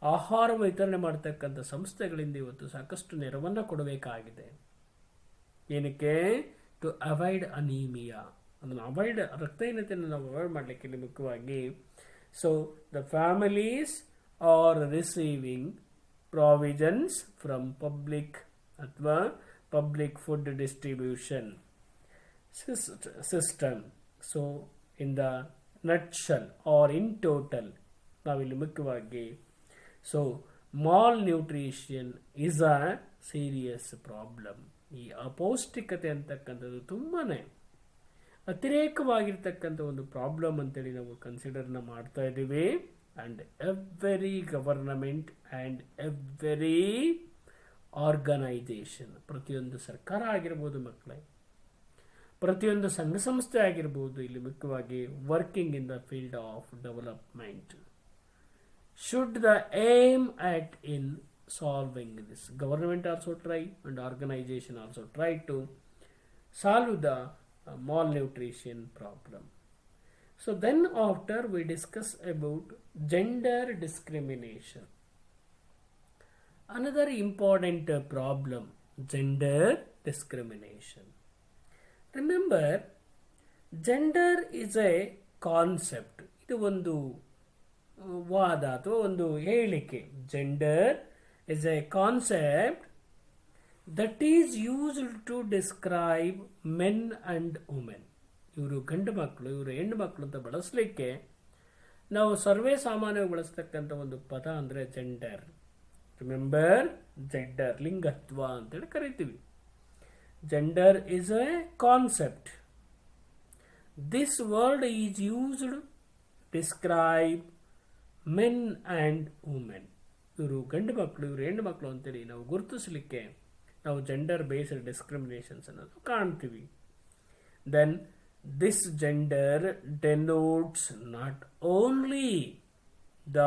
ಆಹಾರ ವಿತರಣೆ ಮಾಡತಕ್ಕಂಥ ಸಂಸ್ಥೆಗಳಿಂದ ಇವತ್ತು ಸಾಕಷ್ಟು ನೆರವನ್ನು ಕೊಡಬೇಕಾಗಿದೆ. ಏನಕ್ಕೆ? ಟು ಅವಾಯ್ಡ್ ಅನೀಮಿಯಾ, ಅದನ್ನು ಅವಾಯ್ಡ್, ರಕ್ತಹೀನತೆಯನ್ನು ನಾವು ಅವಾಯ್ಡ್ ಮಾಡಲಿಕ್ಕೆ ಇಲ್ಲಿ ಮುಖ್ಯವಾಗಿ. So the families are receiving provisions from public ಅಥವಾ public food distribution system. So in the nutshell or in total ನಾವಿಲ್ಲಿ ಮುಖ್ಯವಾಗಿ, so malnutrition is a serious problem. ಈ ಅಪೌಷ್ಟಿಕತೆ ಅಂತಕ್ಕಂಥದ್ದು ತುಂಬಾ ಅತಿರೇಕವಾಗಿರ್ತಕ್ಕಂಥ ಒಂದು ಪ್ರಾಬ್ಲಮ್ ಅಂತೇಳಿ ನಾವು ಕನ್ಸಿಡರ್ನ ಮಾಡ್ತಾ ಇದ್ದೀವಿ. And every government and every organisation, ಪ್ರತಿಯೊಂದು ಸರ್ಕಾರ ಆಗಿರ್ಬೋದು ಮಕ್ಕಳೇ, ಪ್ರತಿಯೊಂದು ಸಂಘ ಸಂಸ್ಥೆ ಆಗಿರ್ಬೋದು, ಇಲ್ಲಿ ಮುಖ್ಯವಾಗಿ working in the field of development should the aim at in solving this. Government also try and organization also try to solve the malnutrition problem. So then after we discuss about gender discrimination. Another important problem, gender discrimination. Remember, gender is a concept. ಇದು ಒಂದು ವಾದ ಅಥವಾ ಒಂದು ಹೇಳಿಕೆ. Gender is a concept that is used to describe men and women. ಇವರು ಗಂಡು ಮಕ್ಕಳು, ಇವರು ಹೆಣ್ಣು ಮಕ್ಕಳು ಅಂತ ಬಳಸಲಿಕ್ಕೆ ನಾವು ಸರ್ವೇ ಸಾಮಾನ್ಯವಾಗಿ ಬಳಸ್ತಕ್ಕಂಥ ಒಂದು ಪದ ಅಂದರೆ ಜೆಂಡರ್. ರಿಮೆಂಬರ್, ಜೆಂಡರ್ ಲಿಂಗತ್ವ ಅಂತೇಳಿ ಕರಿತೀವಿ. Gender is a concept. This word is used describe men and women. ಇವರು ಗಂಡು ಮಕ್ಕಳು, ಇವರು ಹೆಣ್ಣು ಮಕ್ಕಳು ಅಂತೇಳಿ ನಾವು ಗುರುತಿಸಲಿಕ್ಕೆ ನಾವು ಜೆಂಡರ್ ಬೇಸ್ಡ್ ಡಿಸ್ಕ್ರಿಮಿನೇಷನ್ಸ್ ಅನ್ನೋದು ಕಾಣ್ತೀವಿ. Then this gender denotes not only the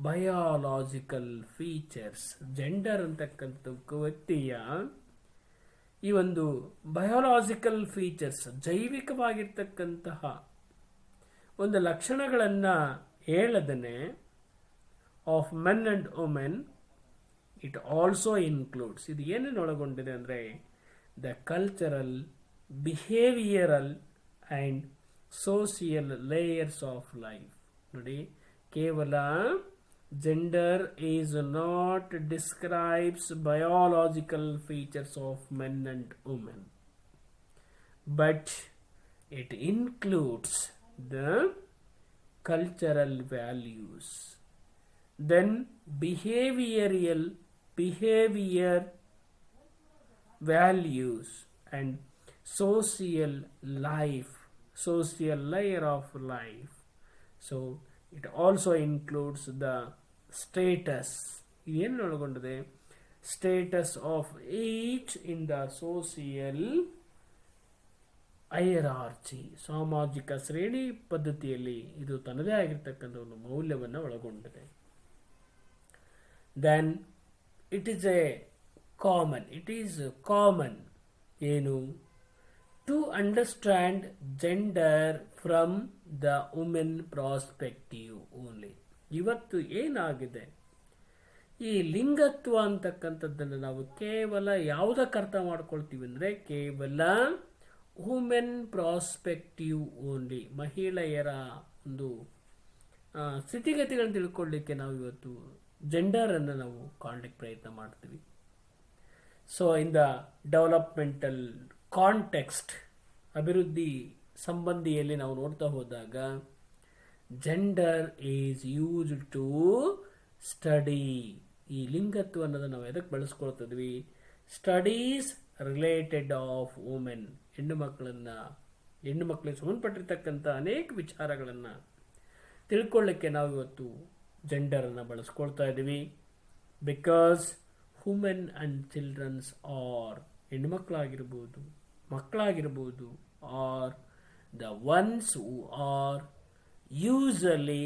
biological features. Gender ಅಂತಕ್ಕಂಥ ವ್ಯಕ್ತಿಯ ಈ ಒಂದು ಬಯಾಲಜಿಕಲ್ ಫೀಚರ್ಸ್, ಜೈವಿಕವಾಗಿರ್ತಕ್ಕಂತಹ ಒಂದು ಲಕ್ಷಣಗಳನ್ನು ಹೇಳದನೆ of men and women, it also includes, ಇದು ಏನೇನು ಒಳಗೊಂಡಿದೆ ಅಂದರೆ the cultural, behavioural and social layers of life. ನೋಡಿ, ಕೇವಲ gender is not describes biological features of men and women, but it includes the cultural values, then behavior values and social life, social layer of life. So it also includes the status. ಏನು ಒಳಗೊಂಡಿದೆ? status of each in the social hierarchy, ಸಾಮಾಜಿಕ ಶ್ರೇಣಿ ಪದ್ಧತಿಯಲ್ಲಿ ಇದು ತನ್ನದೇ ಆಗಿರ್ತಕ್ಕಂಥ ಒಂದು ಮೌಲ್ಯವನ್ನು ಒಳಗೊಂಡಿದೆ. ದೆನ್ ಇಟ್ ಈಸ್ ಕಾಮನ್ ಏನು? To understand gender from the women prospective only. ಇವತ್ತು ಏನಾಗಿದೆ, ಈ ಲಿಂಗತ್ವ ಅಂತಕ್ಕಂಥದ್ದನ್ನು ನಾವು ಕೇವಲ ಯಾವುದಕ್ಕೆ ಅರ್ಥ ಮಾಡ್ಕೊಳ್ತೀವಿ ಅಂದರೆ ಕೇವಲ ವುಮೆನ್ ಪ್ರಾಸ್ಪೆಕ್ಟಿವ್ ಓನ್ಲಿ, ಮಹಿಳೆಯರ ಒಂದು ಸ್ಥಿತಿಗತಿಗಳನ್ನು ತಿಳ್ಕೊಳ್ಳಿಕ್ಕೆ ನಾವು ಇವತ್ತು ಜೆಂಡರನ್ನು ನಾವು ಕಾಣಲಿಕ್ಕೆ ಪ್ರಯತ್ನ ಮಾಡ್ತೀವಿ. So in the developmental context, ಅಭಿವೃದ್ಧಿ ಸಂಬಂಧಿಯಲ್ಲಿ ನಾವು ನೋಡ್ತಾ ಹೋದಾಗ gender is used to study. ಈ ಲಿಂಗತ್ವ ಅನ್ನೋದನ್ನು ನಾವು ಎದಕ್ಕೆ ಬಳಸ್ಕೊಳ್ತಿದ್ವಿ? ಸ್ಟಡೀಸ್ ರಿಲೇಟೆಡ್ ಆಫ್ ವುಮೆನ್, ಹೆಣ್ಣು ಮಕ್ಕಳಿಗೆ ಸಂಬಂಧಪಟ್ಟಿರ್ತಕ್ಕಂಥ ಅನೇಕ ವಿಚಾರಗಳನ್ನು ತಿಳ್ಕೊಳ್ಳಿಕ್ಕೆ ನಾವು ಇವತ್ತು ಜೆಂಡರನ್ನು ಬಳಸ್ಕೊಳ್ತಾ ಇದ್ದೀವಿ. Because women and childrens are, ಹೆಣ್ಣು ಮಕ್ಕಳಾಗಿರ್ಬೋದು are the ones who are usually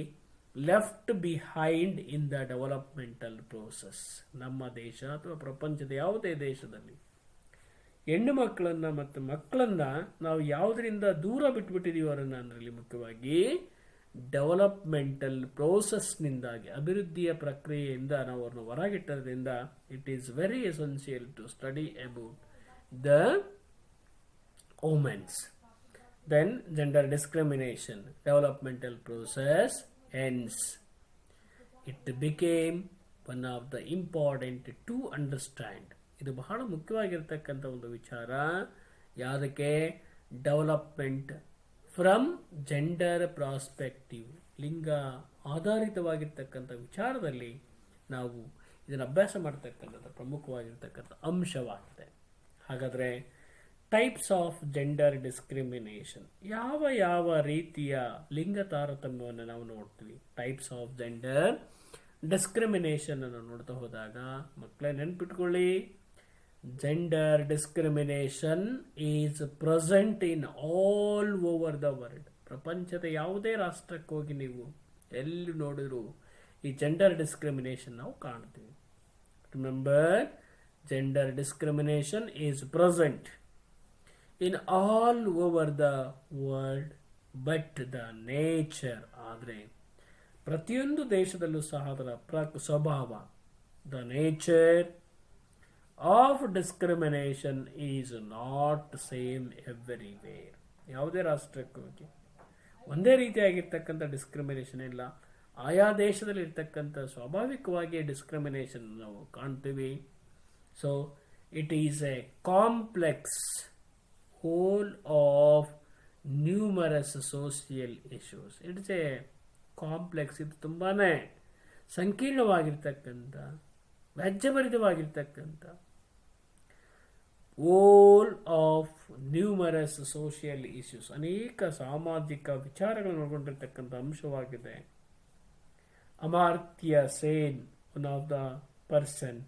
left behind in the developmental process. ನಮ್ಮ ದೇಶ ಅಥವಾ ಪ್ರಪಂಚದ ಯಾವುದೇ ದೇಶದಲ್ಲಿ ಹೆಣ್ಣು ಮಕ್ಕಳನ್ನು ಮತ್ತು ಮಕ್ಕಳನ್ನು ನಾವು ಯಾವುದರಿಂದ ದೂರ ಬಿಟ್ಬಿಟ್ಟಿದ್ದೀವಿ ಅವರನ್ನು, ಅದರಲ್ಲಿ ಮುಖ್ಯವಾಗಿ ಡೆವಲಪ್ಮೆಂಟಲ್ ಪ್ರೋಸೆಸ್ನಿಂದಾಗಿ ಅಭಿವೃದ್ಧಿಯ ಪ್ರಕ್ರಿಯೆಯಿಂದ ನಾವು ಅವ್ರನ್ನ ಹೊರಗಿಟ್ಟದ್ರಿಂದ it is very essential to study about the womens. Then gender discrimination developmental process ends. It became one of the important to understand. ಇದು ಬಹಳ ಮುಖ್ಯವಾಗಿರ್ತಕ್ಕಂಥ ಒಂದು ವಿಚಾರ. ಯಾವುದಕ್ಕೆ? ಡೆವಲಪ್ಮೆಂಟ್ ಫ್ರಮ್ ಜೆಂಡರ್ ಪ್ರಾಸ್ಪೆಕ್ಟಿವ್, ಲಿಂಗ ಆಧಾರಿತವಾಗಿರ್ತಕ್ಕಂಥ ವಿಚಾರದಲ್ಲಿ ನಾವು ಇದನ್ನು ಅಭ್ಯಾಸ ಮಾಡ್ತಕ್ಕಂಥದ್ದು ಪ್ರಮುಖವಾಗಿರ್ತಕ್ಕಂಥ ಅಂಶವಾಗಿದೆ. ಹಾಗಾದರೆ ಟೈಪ್ಸ್ ಆಫ್ ಜೆಂಡರ್ ಡಿಸ್ಕ್ರಿಮಿನೇಷನ್, ಯಾವ ಯಾವ ರೀತಿಯ ಲಿಂಗ ತಾರತಮ್ಯವನ್ನು ನಾವು ನೋಡ್ತೀವಿ? ಟೈಪ್ಸ್ ಆಫ್ ಜೆಂಡರ್ ಡಿಸ್ಕ್ರಿಮಿನೇಷನ್ ಅನ್ನು ನೋಡ್ತಾ ಹೋದಾಗ ಮಕ್ಕಳೇ ನೆನ್ಪಿಟ್ಕೊಳ್ಳಿ, gender discrimination is present in all over the world. ಪ್ರಪಂಚದ ಯಾವುದೇ ರಾಷ್ಟ್ರಕ್ಕೆ ಹೋಗಿ ನೀವು ಎಲ್ಲಿ ನೋಡಿದ್ರು ಈ ಜೆಂಡರ್ ಡಿಸ್ಕ್ರಿಮಿನೇಷನ್ ನಾವು ಕಾಣ್ತೀವಿ. Remember, gender discrimination is present in all over the world, but the nature, ಆದರೆ ಪ್ರತಿಯೊಂದು ದೇಶದಲ್ಲೂ ಸಹ ಅದರ ಸ್ವಭಾವ, the nature of discrimination is not same everywhere. ಯಾವುದೇ ರಾಷ್ಟ್ರಕ್ಕೆ ಹೋಗಿ ಒಂದೇ ರೀತಿಯಾಗಿರ್ತಕ್ಕಂಥ ಡಿಸ್ಕ್ರಿಮಿನೇಷನ್ ಇಲ್ಲ. ಆಯಾ ದೇಶದಲ್ಲಿ ಇರ್ತಕ್ಕಂಥ ಸ್ವಾಭಾವಿಕವಾಗಿ ಡಿಸ್ಕ್ರಿಮಿನೇಷನ್ ನಾವು ಕಾಣ್ತೀವಿ. So it is a complex whole of numerous social issues. It's a complex, ಇದು ತುಂಬಾ ಸಂಕೀರ್ಣವಾಗಿರ್ತಕ್ಕಂಥ, ವ್ಯಾಜ್ಯಭರಿತವಾಗಿರ್ತಕ್ಕಂಥ whole of numerous social issues, ಅನೇಕ ಸಾಮಾಜಿಕ ವಿಚಾರಗಳನ್ನು ಒಳಗೊಂಡಿರ್ತಕ್ಕಂಥ ಅಂಶವಾಗಿದೆ. Amartya Sen, one of the person,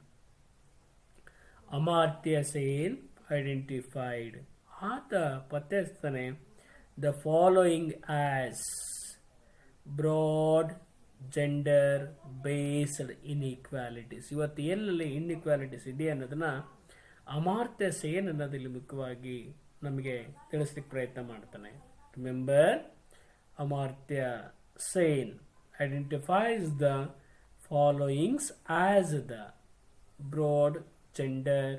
Amartya Sen identified, ಆತ ಪತ್ತೆಸ್ತಾನೆ the following as broad gender based inequalities. ಇವತ್ತು ಎಲ್ಲೆಲ್ಲಿ ಇನ್ಇಕ್ವಾಲಿಟೀಸ್ ಇದೆ ಅನ್ನೋದನ್ನ ಅಮಾರ್ತ್ಯ ಸೇನ್ ಅನ್ನೋದಲ್ಲಿ ಮುಖ್ಯವಾಗಿ ನಮಗೆ ತಿಳಿಸ್ಲಿಕ್ಕೆ ಪ್ರಯತ್ನ ಮಾಡ್ತಾನೆ. Remember, Amartya Sen identifies the followings as the broad gender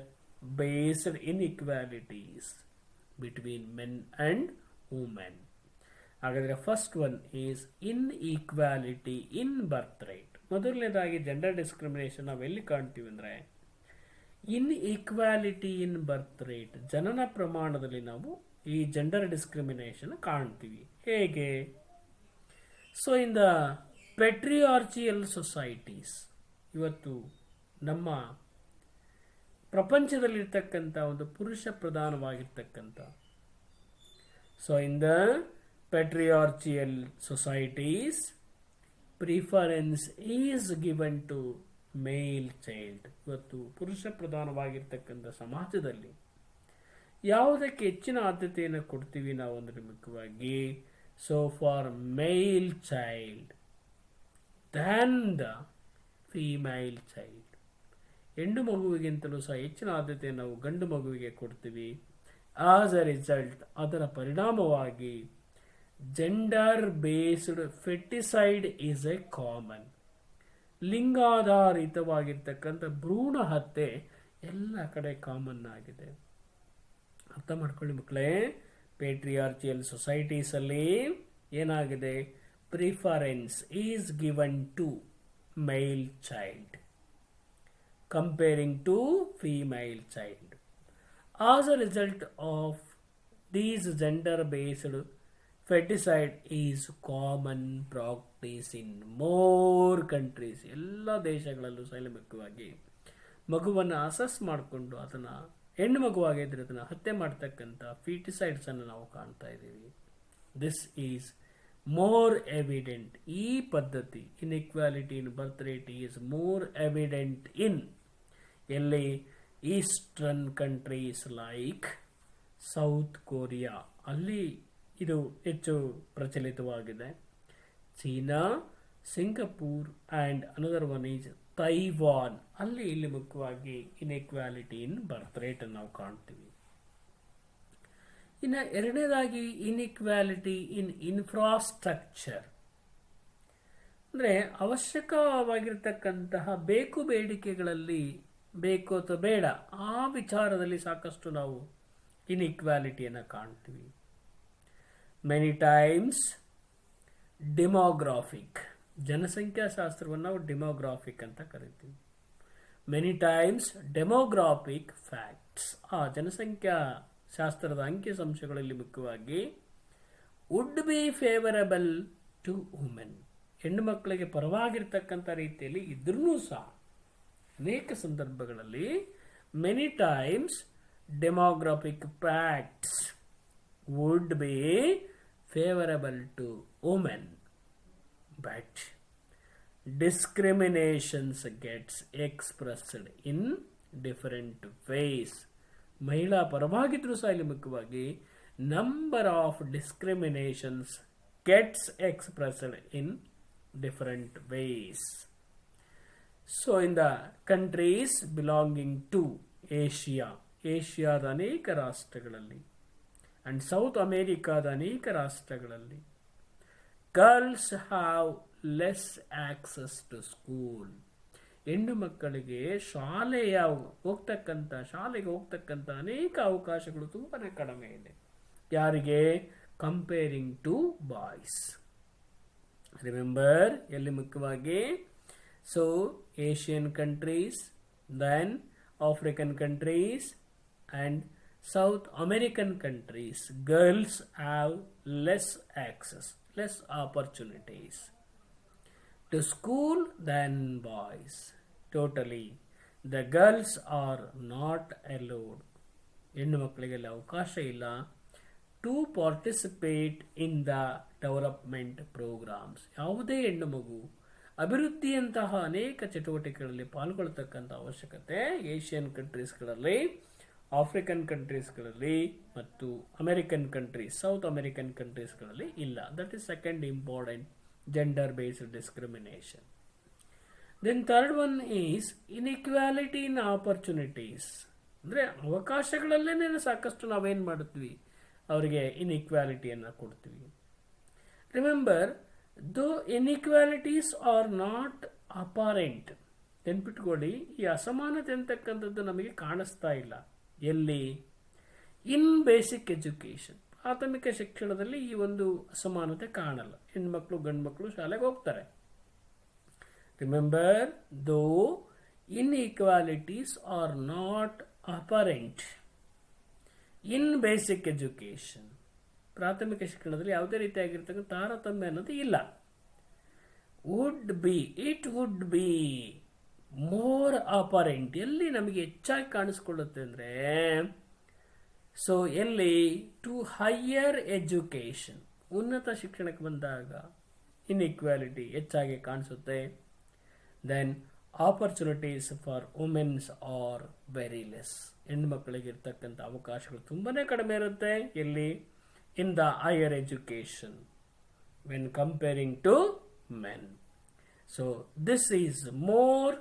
based inequalities between men and women. ಹಾಗಾದರೆ first one is inequality in birth right. ಮೊದಲನೇದಾಗಿ ಜೆಂಡರ್ ಡಿಸ್ಕ್ರಿಮಿನೇಷನ್ ನಾವೆಲ್ಲಿ ಕಾಣ್ತೀವಿ ಅಂದರೆ ಇನ್ಇಕ್ವಾಲಿಟಿ ಇನ್ ಬರ್ತ್ ರೇಟ್, ಜನನ ಪ್ರಮಾಣದಲ್ಲಿ ನಾವು ಈ ಜೆಂಡರ್ ಡಿಸ್ಕ್ರಿಮಿನೇಷನ್ ಕಾಣ್ತೀವಿ. ಹೇಗೆ? So in the patriarchal societies, ಇವತ್ತು ನಮ್ಮ ಪ್ರಪಂಚದಲ್ಲಿರ್ತಕ್ಕಂಥ ಒಂದು ಪುರುಷ ಪ್ರಧಾನವಾಗಿರ್ತಕ್ಕಂಥ, so in the patriarchal societies preference is given to male child. ಇವತ್ತು ಪುರುಷ ಪ್ರಧಾನವಾಗಿರ್ತಕ್ಕಂಥ ಸಮಾಜದಲ್ಲಿ ಯಾವುದಕ್ಕೆ ಹೆಚ್ಚಿನ ಆದ್ಯತೆಯನ್ನು ಕೊಡ್ತೀವಿ ನಾವು ಅಂದರೆ ಮುಖ್ಯವಾಗಿ so for male child than the female child. ಹೆಣ್ಣು ಮಗುವಿಗಿಂತಲೂ ಸಹ ಹೆಚ್ಚಿನ ಆದ್ಯತೆಯನ್ನು ನಾವು ಗಂಡು ಮಗುವಿಗೆ ಕೊಡ್ತೀವಿ. ಆಸ್ ಅ ರಿಸಲ್ಟ್, ಅದರ ಪರಿಣಾಮವಾಗಿ gender based foeticide is a common. ಲಿಂಗಾಧಾರಿತವಾಗಿರ್ತಕ್ಕಂಥ ಭ್ರೂಣ ಹತ್ಯೆ ಎಲ್ಲ ಕಡೆ ಕಾಮನ್ ಆಗಿದೆ. ಅರ್ಥ ಮಾಡ್ಕೊಳ್ಳಿ ಮಕ್ಕಳೇ, ಪೇಟ್ರಿಯಾರ್ಚಿಯಲ್ ಸೊಸೈಟೀಸ್ ಅಲ್ಲಿ ಏನಾಗಿದೆ? Preference is given to male child comparing to female child. As a result of these gender based foeticide is common practice in more countries. ಎಲ್ಲ ದೇಶಗಳಲ್ಲೂ ಸಹ ಮುಖ್ಯವಾಗಿ ಮಗುವನ್ನು ಅಸಸ್ ಮಾಡಿಕೊಂಡು ಅದನ್ನು ಹೆಣ್ಣು ಮಗುವಾಗಿದ್ದರೆ ಅದನ್ನು ಹತ್ಯೆ ಮಾಡ್ತಕ್ಕಂಥ ಫಿಟಿಸೈಡ್ಸ್ ಅನ್ನು ನಾವು ಕಾಣ್ತಾ ಇದ್ದೀವಿ. This is more evident. ಈ ಪದ್ಧತಿ inequality in birth rate is more evident in ಎಲ್ಲಿ eastern countries like South Korea, ಅಲ್ಲಿ ಇದು ಹೆಚ್ಚು ಪ್ರಚಲಿತವಾಗಿದೆ. China, Singapore and another one is Taiwan, ಅಲ್ಲಿ ಇಲ್ಲಿ ಮುಖ್ಯವಾಗಿ ಇನ್ಇಕ್ವಾಲಿಟಿ ಇನ್ ಬರ್ತ್ ರೇಟ್ ಅನ್ನು ನಾವು ಕಾಣ್ತೀವಿ. ಇನ್ನು ಎರಡನೇದಾಗಿ ಇನ್ಇಕ್ವಾಲಿಟಿ ಇನ್ ಇನ್ಫ್ರಾಸ್ಟ್ರಕ್ಚರ್. ಅಂದರೆ ಅವಶ್ಯಕವಾಗಿರ್ತಕ್ಕಂತಹ ಬೇಕು ಬೇಡಿಕೆಗಳಲ್ಲಿ ಬೇಕು ಅಥವಾ ಬೇಡ ಆ ವಿಚಾರದಲ್ಲಿ ಸಾಕಷ್ಟು ನಾವು ಇನ್ಇಕ್ವಾಲಿಟಿಯನ್ನು ಕಾಣ್ತೀವಿ. ಮೆನಿ ಟೈಮ್ಸ್ ಡೆಮೋಗ್ರಾಫಿಕ್, ಜನಸಂಖ್ಯಾಶಾಸ್ತ್ರವನ್ನು ನಾವು ಡೆಮೋಗ್ರಾಫಿಕ್ ಅಂತ ಕರಿತೀವಿ. ಮೆನಿ ಟೈಮ್ಸ್ ಡೆಮೋಗ್ರಾಫಿಕ್ ಫ್ಯಾಕ್ಟ್ಸ್, ಆ ಜನಸಂಖ್ಯಾ ಶಾಸ್ತ್ರದ ಅಂಕಿಸಂಶಗಳಲ್ಲಿ ಮುಖ್ಯವಾಗಿ would be favourable to women, ಹೆಣ್ಣು ಮಕ್ಕಳಿಗೆ ಪರವಾಗಿರ್ತಕ್ಕಂಥ ರೀತಿಯಲ್ಲಿ ಇದ್ರೂ ಸಹ ಅನೇಕ ಸಂದರ್ಭಗಳಲ್ಲಿ many times demographic facts would be favourable to women, but discriminations gets expressed in different ways. ಮಹಿಳಾ ಪರವಾಗಿದ್ರೂ ಸಹ ಇಲ್ಲಿ ಮುಖ್ಯವಾಗಿ number of discriminations gets expressed in different ways. So in the countries belonging to ಏಷ್ಯಾದ ಅನೇಕ ರಾಷ್ಟ್ರಗಳಲ್ಲಿ ಅಂಡ್ ಸೌತ್ ಅಮೇರಿಕಾದ ಅನೇಕ ರಾಷ್ಟ್ರಗಳಲ್ಲಿ girls have less access to school, ಹೆಣ್ಣು ಮಕ್ಕಳಿಗೆ ಶಾಲೆಗೆ ಹೋಗ್ತಕ್ಕಂಥ ಅನೇಕ ಅವಕಾಶಗಳು ತುಂಬಾ ಕಡಿಮೆ ಇದೆ. ಯಾರಿಗೆ? Comparing to boys. ರಿಮೆಂಬರ್, ಎಲ್ಲಿ ಮುಖ್ಯವಾಗಿ so Asian countries, then African countries and South American countries, girls have less access, less opportunities to school than boys. Totally, the girls are not allowed. ಹೆಣ್ಣು ಮಕ್ಕಳಿಗೆಲ್ಲ ಅವಕಾಶ ಇಲ್ಲ to participate in the development programmes. ಯಾವುದೇ ಹೆಣ್ಣು ಮಗು ಅಭಿವೃದ್ಧಿಯಂತಹ ಅನೇಕ ಚಟುವಟಿಕೆಗಳಲ್ಲಿ ಪಾಲ್ಗೊಳ್ತಕ್ಕಂಥ ಅವಶ್ಯಕತೆ ಏಷ್ಯನ್ ಕಂಟ್ರೀಸ್ಗಳಲ್ಲಿ, ಆಫ್ರಿಕನ್ ಕಂಟ್ರೀಸ್ಗಳಲ್ಲಿ ಮತ್ತು ಅಮೆರಿಕನ್ ಕಂಟ್ರೀಸ್, ಸೌತ್ ಅಮೆರಿಕನ್ ಕಂಟ್ರೀಸ್ಗಳಲ್ಲಿ ಇಲ್ಲ. That is second important gender based discrimination. Then third one is inequality in opportunities. ಅಂದರೆ ಅವಕಾಶಗಳಲ್ಲೇ ಸಾಕಷ್ಟು ನಾವೇನು ಮಾಡ್ತೀವಿ, ಅವರಿಗೆ ಇನ್ಇಕ್ವಾಲಿಟಿಯನ್ನು ಕೊಡ್ತೀವಿ. Remember, though inequalities are not apparent, ನೆನ್ಪಿಟ್ಕೊಳ್ಳಿ, ಈ ಅಸಮಾನತೆ ಅಂತಕ್ಕಂಥದ್ದು ನಮಗೆ ಕಾಣಿಸ್ತಾ ಇಲ್ಲ. ಎಲ್ಲಿ? ಇನ್ ಬೇಸಿಕ್ ಎಜುಕೇಶನ್, ಪ್ರಾಥಮಿಕ ಶಿಕ್ಷಣದಲ್ಲಿ ಈ ಒಂದು ಅಸಮಾನತೆ ಕಾಣಲ್ಲ. ಹೆಣ್ಮಕ್ಳು ಗಂಡು ಮಕ್ಕಳು ಶಾಲೆಗೆ ಹೋಗ್ತಾರೆ. Remember, though inequalities are not apparent in basic education, ಪ್ರಾಥಮಿಕ ಶಿಕ್ಷಣದಲ್ಲಿ ಯಾವುದೇ ರೀತಿಯಾಗಿರ್ತಕ್ಕಂಥ ತಾರತಮ್ಯ ಅನ್ನೋದು ಇಲ್ಲ. It would be more apparent, ಎಲ್ಲಿ ನಮಗೆ ಹೆಚ್ಚಾಗಿ ಕಾಣಿಸ್ಕೊಳ್ಳುತ್ತೆ ಅಂದರೆ ಸೊ ಎಲ್ಲಿ? ಟು ಹೈಯರ್ ಎಜುಕೇಶನ್, ಉನ್ನತ ಶಿಕ್ಷಣಕ್ಕೆ ಬಂದಾಗ ಇನ್ಇಕ್ವಾಲಿಟಿ ಹೆಚ್ಚಾಗಿ ಕಾಣಿಸುತ್ತೆ. Then opportunities for womens are very less, ಹೆಣ್ಣು ಮಕ್ಕಳಿಗೆ ಇರ್ತಕ್ಕಂಥ ಅವಕಾಶಗಳು ತುಂಬಾ ಕಡಿಮೆ ಇರುತ್ತೆ. ಎಲ್ಲಿ? In the higher education when comparing to men. So this is more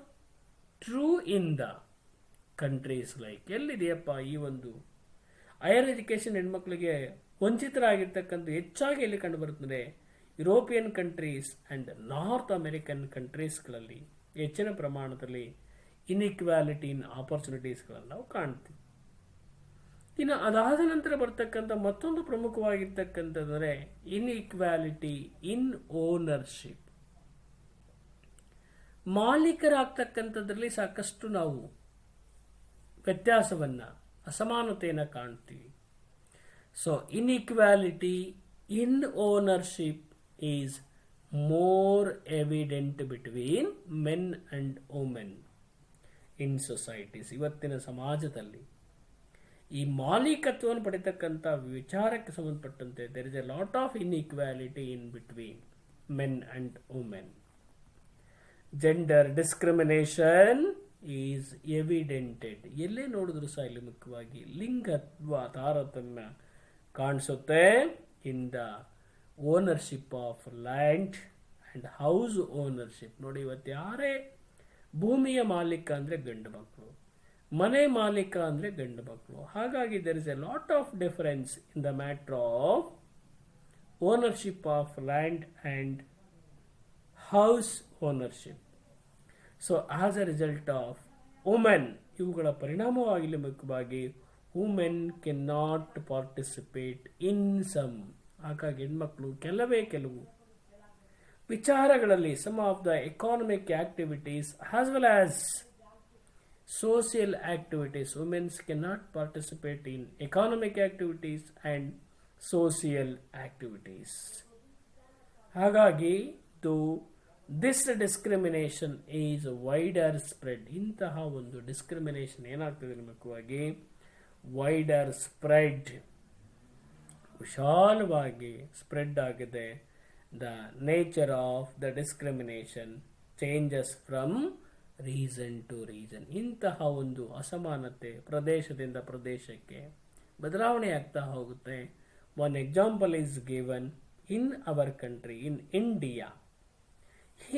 true in the countries like, ಎಲ್ಲಿದೆಯಪ್ಪ ಈ ಒಂದು ಹೈಯರ್ ಎಜುಕೇಷನ್ ಹೆಣ್ಮಕ್ಳಿಗೆ ವಂಚಿತರಾಗಿರ್ತಕ್ಕಂಥ ಹೆಚ್ಚಾಗಿ ಎಲ್ಲಿ ಕಂಡು ಬರುತ್ತದೆ? European countries and North American ಕಂಟ್ರೀಸ್ಗಳಲ್ಲಿ ಹೆಚ್ಚಿನ ಪ್ರಮಾಣದಲ್ಲಿ ಇನ್ಇಕ್ವಾಲಿಟಿ ಇನ್ ಆಪರ್ಚುನಿಟೀಸ್ಗಳನ್ನು ನಾವು ಕಾಣ್ತೀವಿ. ಇನ್ನು ಅದಾದ ನಂತರ ಬರ್ತಕ್ಕಂಥ ಮತ್ತೊಂದು ಪ್ರಮುಖವಾಗಿರ್ತಕ್ಕಂಥದ್ದರೆ ಇನ್ಇಕ್ವಾಲಿಟಿ ಇನ್ ಓನರ್ಶಿಪ್. ಮಾಲೀಕರಾಗ್ತಕ್ಕಂಥದ್ರಲ್ಲಿ ಸಾಕಷ್ಟು ನಾವು ವ್ಯತ್ಯಾಸವನ್ನು, ಅಸಮಾನತೆಯನ್ನು ಕಾಣ್ತೀವಿ. So inequality in ownership is more evident between men and women in societies. ಇವತ್ತಿನ ಸಮಾಜದಲ್ಲಿ ಈ ಮಾಲೀಕತ್ವವನ್ನು ಪಡೆತಕ್ಕಂಥ ವಿಚಾರಕ್ಕೆ ಸಂಬಂಧಪಟ್ಟಂತೆ there is a lot of inequality in between men and women. Gender discrimination is evidented, ಎಲ್ಲೇ ನೋಡಿದ್ರು ಸಹ ಇಲ್ಲಿ ಮುಖ್ಯವಾಗಿ ಲಿಂಗತ್ವ ತಾರತಮ್ಯ ಕಾಣಿಸುತ್ತೆ. In the ownership of land and house ownership. ನೋಡಿ, ಇವತ್ತು ಯಾರೇ ಭೂಮಿಯ ಮಾಲೀಕ ಅಂದರೆ ಗಂಡು ಮಕ್ಕಳು, ಮನೆ ಮಾಲೀಕ ಅಂದರೆ ಗಂಡು ಮಕ್ಕಳು. ಹಾಗಾಗಿ there is a lot of difference in the matter of ownership of land and house ownership. So as a result of women, ಇವುಗಳ ಪರಿಣಾಮವಾಗಿ ಮುಖ್ಯವಾಗಿ women can not participate in some, ಹಾಗಾಗಿ ಹೆಣ್ಮಕ್ಳು ಕೆಲವು ವಿಚಾರಗಳಲ್ಲಿ some of the economic activities as well as social activities. Womens can not participate in economic activities and social activities. ಹಾಗಾಗಿ this discrimination is wider spread. ಇಂತಹ ಒಂದು discrimination ಏನಾಗ್ತದೆ ಮುಖ್ಯವಾಗಿ wider spread, ವಿಶಾಲವಾಗಿ ಸ್ಪ್ರೆಡ್ ಆಗಿದೆ. The nature of the discrimination changes from reason to reason. ಇಂತಹ ಒಂದು ಅಸಮಾನತೆ ಪ್ರದೇಶದಿಂದ ಪ್ರದೇಶಕ್ಕೆ ಬದಲಾವಣೆ ಆಗ್ತಾ ಹೋಗುತ್ತೆ. One example is given in our country, in India.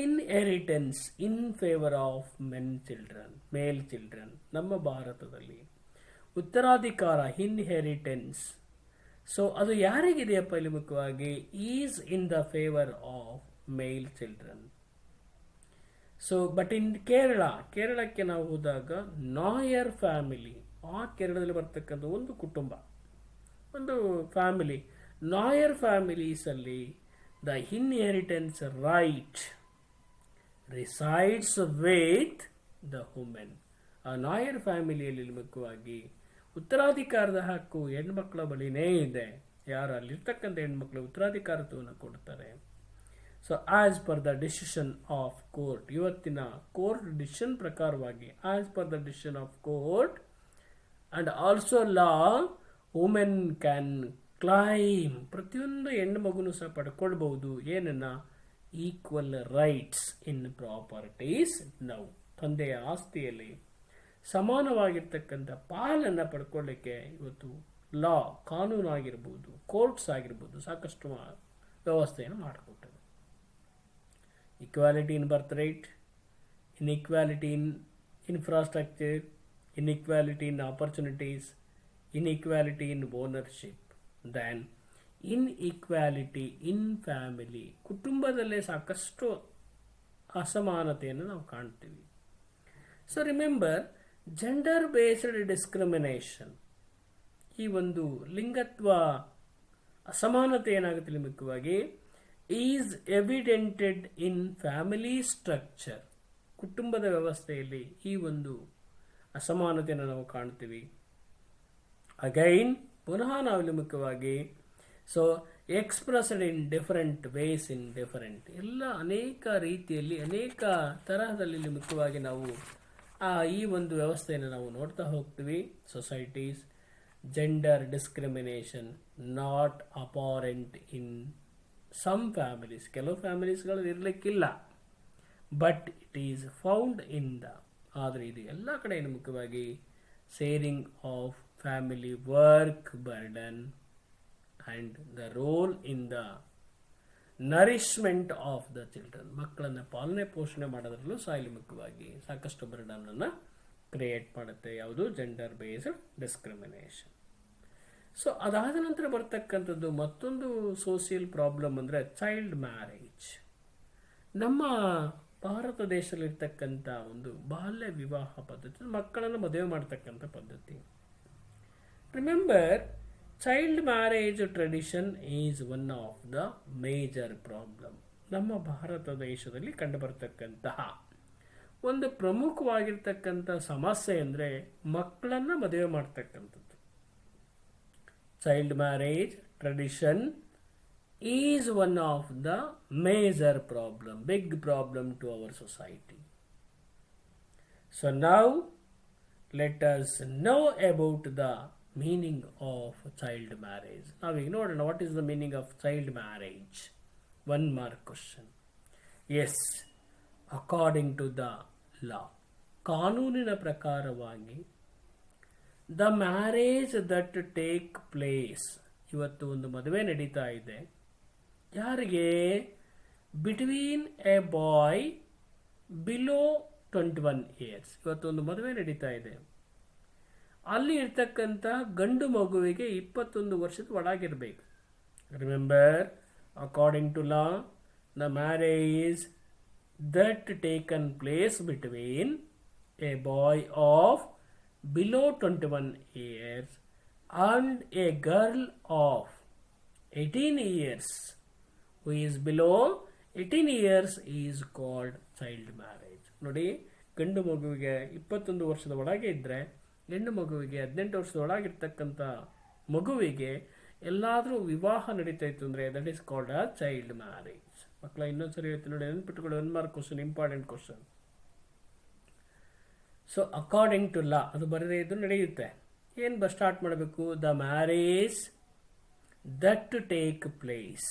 Inheritance in favour of male children. ನಮ್ಮ ಭಾರತದಲ್ಲಿ ಉತ್ತರಾಧಿಕಾರ ಇನ್ಹೆರಿಟೆನ್ಸ್, ಸೊ ಅದು ಯಾರಿಗಿದೆಯಪ್ಪ ಇಲ್ಲಿ ಮುಖ್ಯವಾಗಿ is in the favour of male children. So but in ಕೇರಳಕ್ಕೆ ನಾವು ಹೋದಾಗ ನಾಯರ್ ಫ್ಯಾಮಿಲಿ, ಆ ಕೇರಳದಲ್ಲಿ ಬರ್ತಕ್ಕಂಥ ಒಂದು ಕುಟುಂಬ, ಒಂದು ಫ್ಯಾಮಿಲಿ, ನಾಯರ್ ಫ್ಯಾಮಿಲೀಸ್ ಅಲ್ಲಿ the inheritance right resides with the women. ಆ ನಾಯರ್ ಫ್ಯಾಮಿಲಿಯಲ್ಲಿ ಮುಖ್ಯವಾಗಿ ಉತ್ತರಾಧಿಕಾರದ ಹಕ್ಕು ಹೆಣ್ಮಕ್ಳ ಬಳಿನೇ ಇದೆ. ಯಾರು ಅಲ್ಲಿರ್ತಕ್ಕಂಥ ಹೆಣ್ಮಕ್ಳು ಉತ್ತರಾಧಿಕಾರತ್ವವನ್ನು ಕೊಡ್ತಾರೆ. So as per the decision of court, ಇವತ್ತಿನ ಕೋರ್ಟ್ ಡಿಸಿಷನ್ ಪ್ರಕಾರವಾಗಿ, as per the decision of court and also law, women can claim, ಪ್ರತಿಯೊಂದು ಹೆಣ್ಣು ಮಗುನು ಸಹ ಪಡ್ಕೊಳ್ಬಹುದು ಏನನ್ನ, ಈಕ್ವಲ್ ರೈಟ್ಸ್ ಇನ್ ಪ್ರಾಪರ್ಟೀಸ್. ನಾವು ತಂದೆಯ ಆಸ್ತಿಯಲ್ಲಿ ಸಮಾನವಾಗಿರ್ತಕ್ಕಂಥ ಪಾಲನ್ನು ಪಡ್ಕೊಳ್ಳಿಕ್ಕೆ ಇವತ್ತು ಲಾ, ಕಾನೂನು ಆಗಿರ್ಬೋದು, ಕೋರ್ಟ್ಸ್ ಆಗಿರ್ಬೋದು, ಸಾಕಷ್ಟು ವ್ಯವಸ್ಥೆಯನ್ನು ಮಾಡಿಕೊಟ್ಟರು. Equality in birth right, inequality in infrastructure, inequality in opportunities, inequality in ownership, then inequality in family. ಕುಟುಂಬದಲ್ಲೇ ಸಾಕಷ್ಟು ಅಸಮಾನತೆಯನ್ನು ನಾವು ಕಾಣ್ತೀವಿ. So remember, gender based discrimination, ಈ ಒಂದು ಲಿಂಗತ್ವ ಅಸಮಾನತೆ ಏನಾಗುತ್ತೆ ಮುಖ್ಯವಾಗಿ is evidented in family structure. ಕುಟುಂಬದ ವ್ಯವಸ್ಥೆಯಲ್ಲಿ ಈ ಒಂದು ಅಸಮಾನತೆಯನ್ನು ನಾವು ಕಾಣ್ತೀವಿ. ಅಗೈನ್ ಪುನಃ ನಾವಿಲ್ಲಿ ಮುಖ್ಯವಾಗಿ so expressed in different ways in different, ಎಲ್ಲ ಅನೇಕ ರೀತಿಯಲ್ಲಿ ಅನೇಕ ತರಹದಲ್ಲಿ ಮುಖ್ಯವಾಗಿ ನಾವು ಈ ಒಂದು ವ್ಯವಸ್ಥೆಯನ್ನು ನಾವು ನೋಡ್ತಾ ಹೋಗ್ತೀವಿ. Societies, gender discrimination not apparent in some families, ಕೆಲವು ಫ್ಯಾಮಿಲೀಸ್ಗಳು ಇರಲಿಕ್ಕಿಲ್ಲ, but it is found in the, ಆದರೆ ಇದು ಎಲ್ಲ ಕಡೆ ಮುಖ್ಯವಾಗಿ sharing of family work burden and the role in the nourishment of the children. ಮಕ್ಕಳನ್ನು ಪಾಲನೆ ಪೋಷಣೆ ಮಾಡೋದ್ರಲ್ಲೂ ಸಹ ಇಲ್ಲಿ ಮುಖ್ಯವಾಗಿ ಸಾಕಷ್ಟು ಬರ್ಡನ್ ಅನ್ನು ಕ್ರಿಯೇಟ್ ಮಾಡುತ್ತೆ. ಯಾವುದು ಜೆಂಡರ್ ಬೇಸ್ಡ್ ಡಿಸ್ಕ್ರಿಮಿನೇಷನ್. ಸೊ ಅದಾದ ನಂತರ ಬರ್ತಕ್ಕಂಥದ್ದು ಮತ್ತೊಂದು ಸೋಷಿಯಲ್ ಪ್ರಾಬ್ಲಮ್ ಅಂದರೆ ಚೈಲ್ಡ್ ಮ್ಯಾರೇಜ್. ನಮ್ಮ ಭಾರತ ದೇಶದಲ್ಲಿರ್ತಕ್ಕಂಥ ಒಂದು ಬಾಲ್ಯ ವಿವಾಹ ಪದ್ಧತಿ, ಮಕ್ಕಳನ್ನು ಮದುವೆ ಮಾಡ್ತಕ್ಕಂಥ ಪದ್ಧತಿ. Remember, child marriage tradition is one of the major problem. ನಮ್ಮ ಭಾರತ ದೇಶದಲ್ಲಿ ಕಂಡುಬರ್ತಕ್ಕಂತಹ ಒಂದು ಪ್ರಮುಖವಾಗಿರ್ತಕ್ಕಂಥ ಸಮಸ್ಯೆ ಅಂದರೆ ಮಕ್ಕಳನ್ನು ಮದುವೆ ಮಾಡ್ತಕ್ಕಂಥದ್ದು. Child marriage tradition is one of the major problem, big problem to our society. So now let us know about the meaning of child marriage. ನಾವೀಗ ನೋಡೋಣ, what is the meaning of child marriage. One mark question. Yes, according to the law, ಕಾನೂನಿನ ಪ್ರಕಾರವಾಗಿ the marriage that take place, ಇವತ್ತು ಒಂದು ಮದುವೆ ನಡೀತಾ ಇದೆ. ಯಾರಿಗೆ? Between a boy below 21 years. ಇವತ್ತು ಒಂದು ಮದುವೆ ನಡೀತಾ ಇದೆ. ಅಲ್ಲಿ ಇರ್ತಕ್ಕಂಥ ಗಂಡು ಮಗುವಿಗೆ 21 ವರ್ಷದ ಒಳಗಿರಬೇಕು. Remember, according to law, the marriage that taken place between a boy of below 21 years and a girl of 18 years who is below 18 years is called child marriage. ನೋಡಿ, ಗಂಡು ಮಗುವಿಗೆ 21 ವರ್ಷದ ಒಳಗೆ ಇದ್ದರೆ, ಹೆಣ್ಣು ಮಗುವಿಗೆ 18 ವರ್ಷದ ಒಳಗಿರ್ತಕ್ಕಂಥ ಮಗುವಿಗೆ ಎಲ್ಲಾದರೂ ವಿವಾಹ ನಡೀತಾ ಇತ್ತು ಅಂದರೆ that is called a child marriage. ಮಕ್ಕಳ ಇನ್ನೊಂದ್ಸರಿ ಹೇಳ್ತೀನಿ ನೋಡಿ, ನೆನ್ಪಿಟ್ಕೊಳ್ಳಿ, 1 mark question, important question. So according to law ಅದು ಬರದೇ ಇದ್ದು ನಡೆಯುತ್ತೆ. ಏನು ಸ್ಟಾರ್ಟ್ ಮಾಡಬೇಕು? The marriage that to take place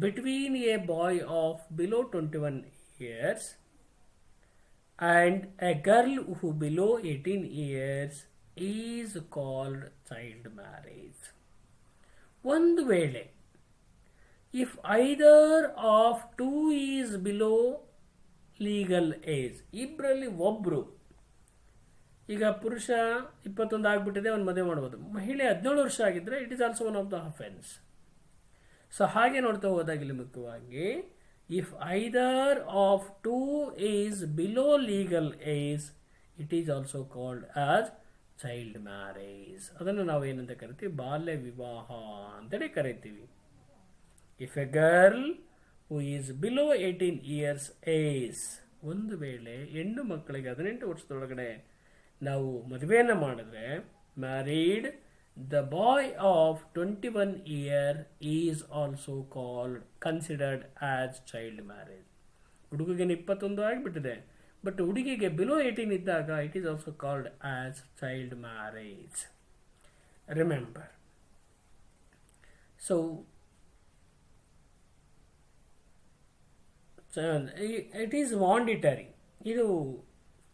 between a boy of below 21 years and a girl who below 18 years is called child marriage. ಒಂದು ವೇಳೆ if either of two is below legal age, ಇಬ್ಬರಲ್ಲಿ ಒಬ್ರು, ಈಗ ಪುರುಷ 21 ಆಗಿಬಿಟ್ಟಿದೆ, ಒಂದು ಮದುವೆ ಮಾಡ್ಬೋದು. ಮಹಿಳೆ 17 ವರ್ಷ ಆಗಿದ್ರೆ it is also one of the offence. So ಹಾಗೆ ನೋಡ್ತಾ ಹೋದಾಗ ಇಲ್ಲಿ ಮುಖ್ಯವಾಗಿ if either of two is below legal age it is also called as child marriage. ಅದನ್ನು ನಾವು ಏನಂತ ಕರಿತೀವಿ? ಬಾಲ್ಯ ವಿವಾಹ ಅಂತೇಳಿ ಕರಿತೀವಿ. If A girl who is below 18 years age, ಒಂದು ವೇಳೆ ಹೆಣ್ಣು ಮಕ್ಕಳಿಗೆ 18 ವರ್ಷದೊಳಗಡೆ ನಾವು ಮದುವೆಯನ್ನು ಮಾಡಿದ್ರೆ, married the boy of 21 year is also called considered as child marriage. ಹುಡುಗಿಗೆ 21 ಆಗಿಬಿಟ್ಟಿದೆ, ಬಟ್ ಹುಡುಗಿಗೆ ಬಿಲೋ 18 ಇದ್ದಾಗ it is also called as child marriage. Remember, so it is mandatory. ಇದು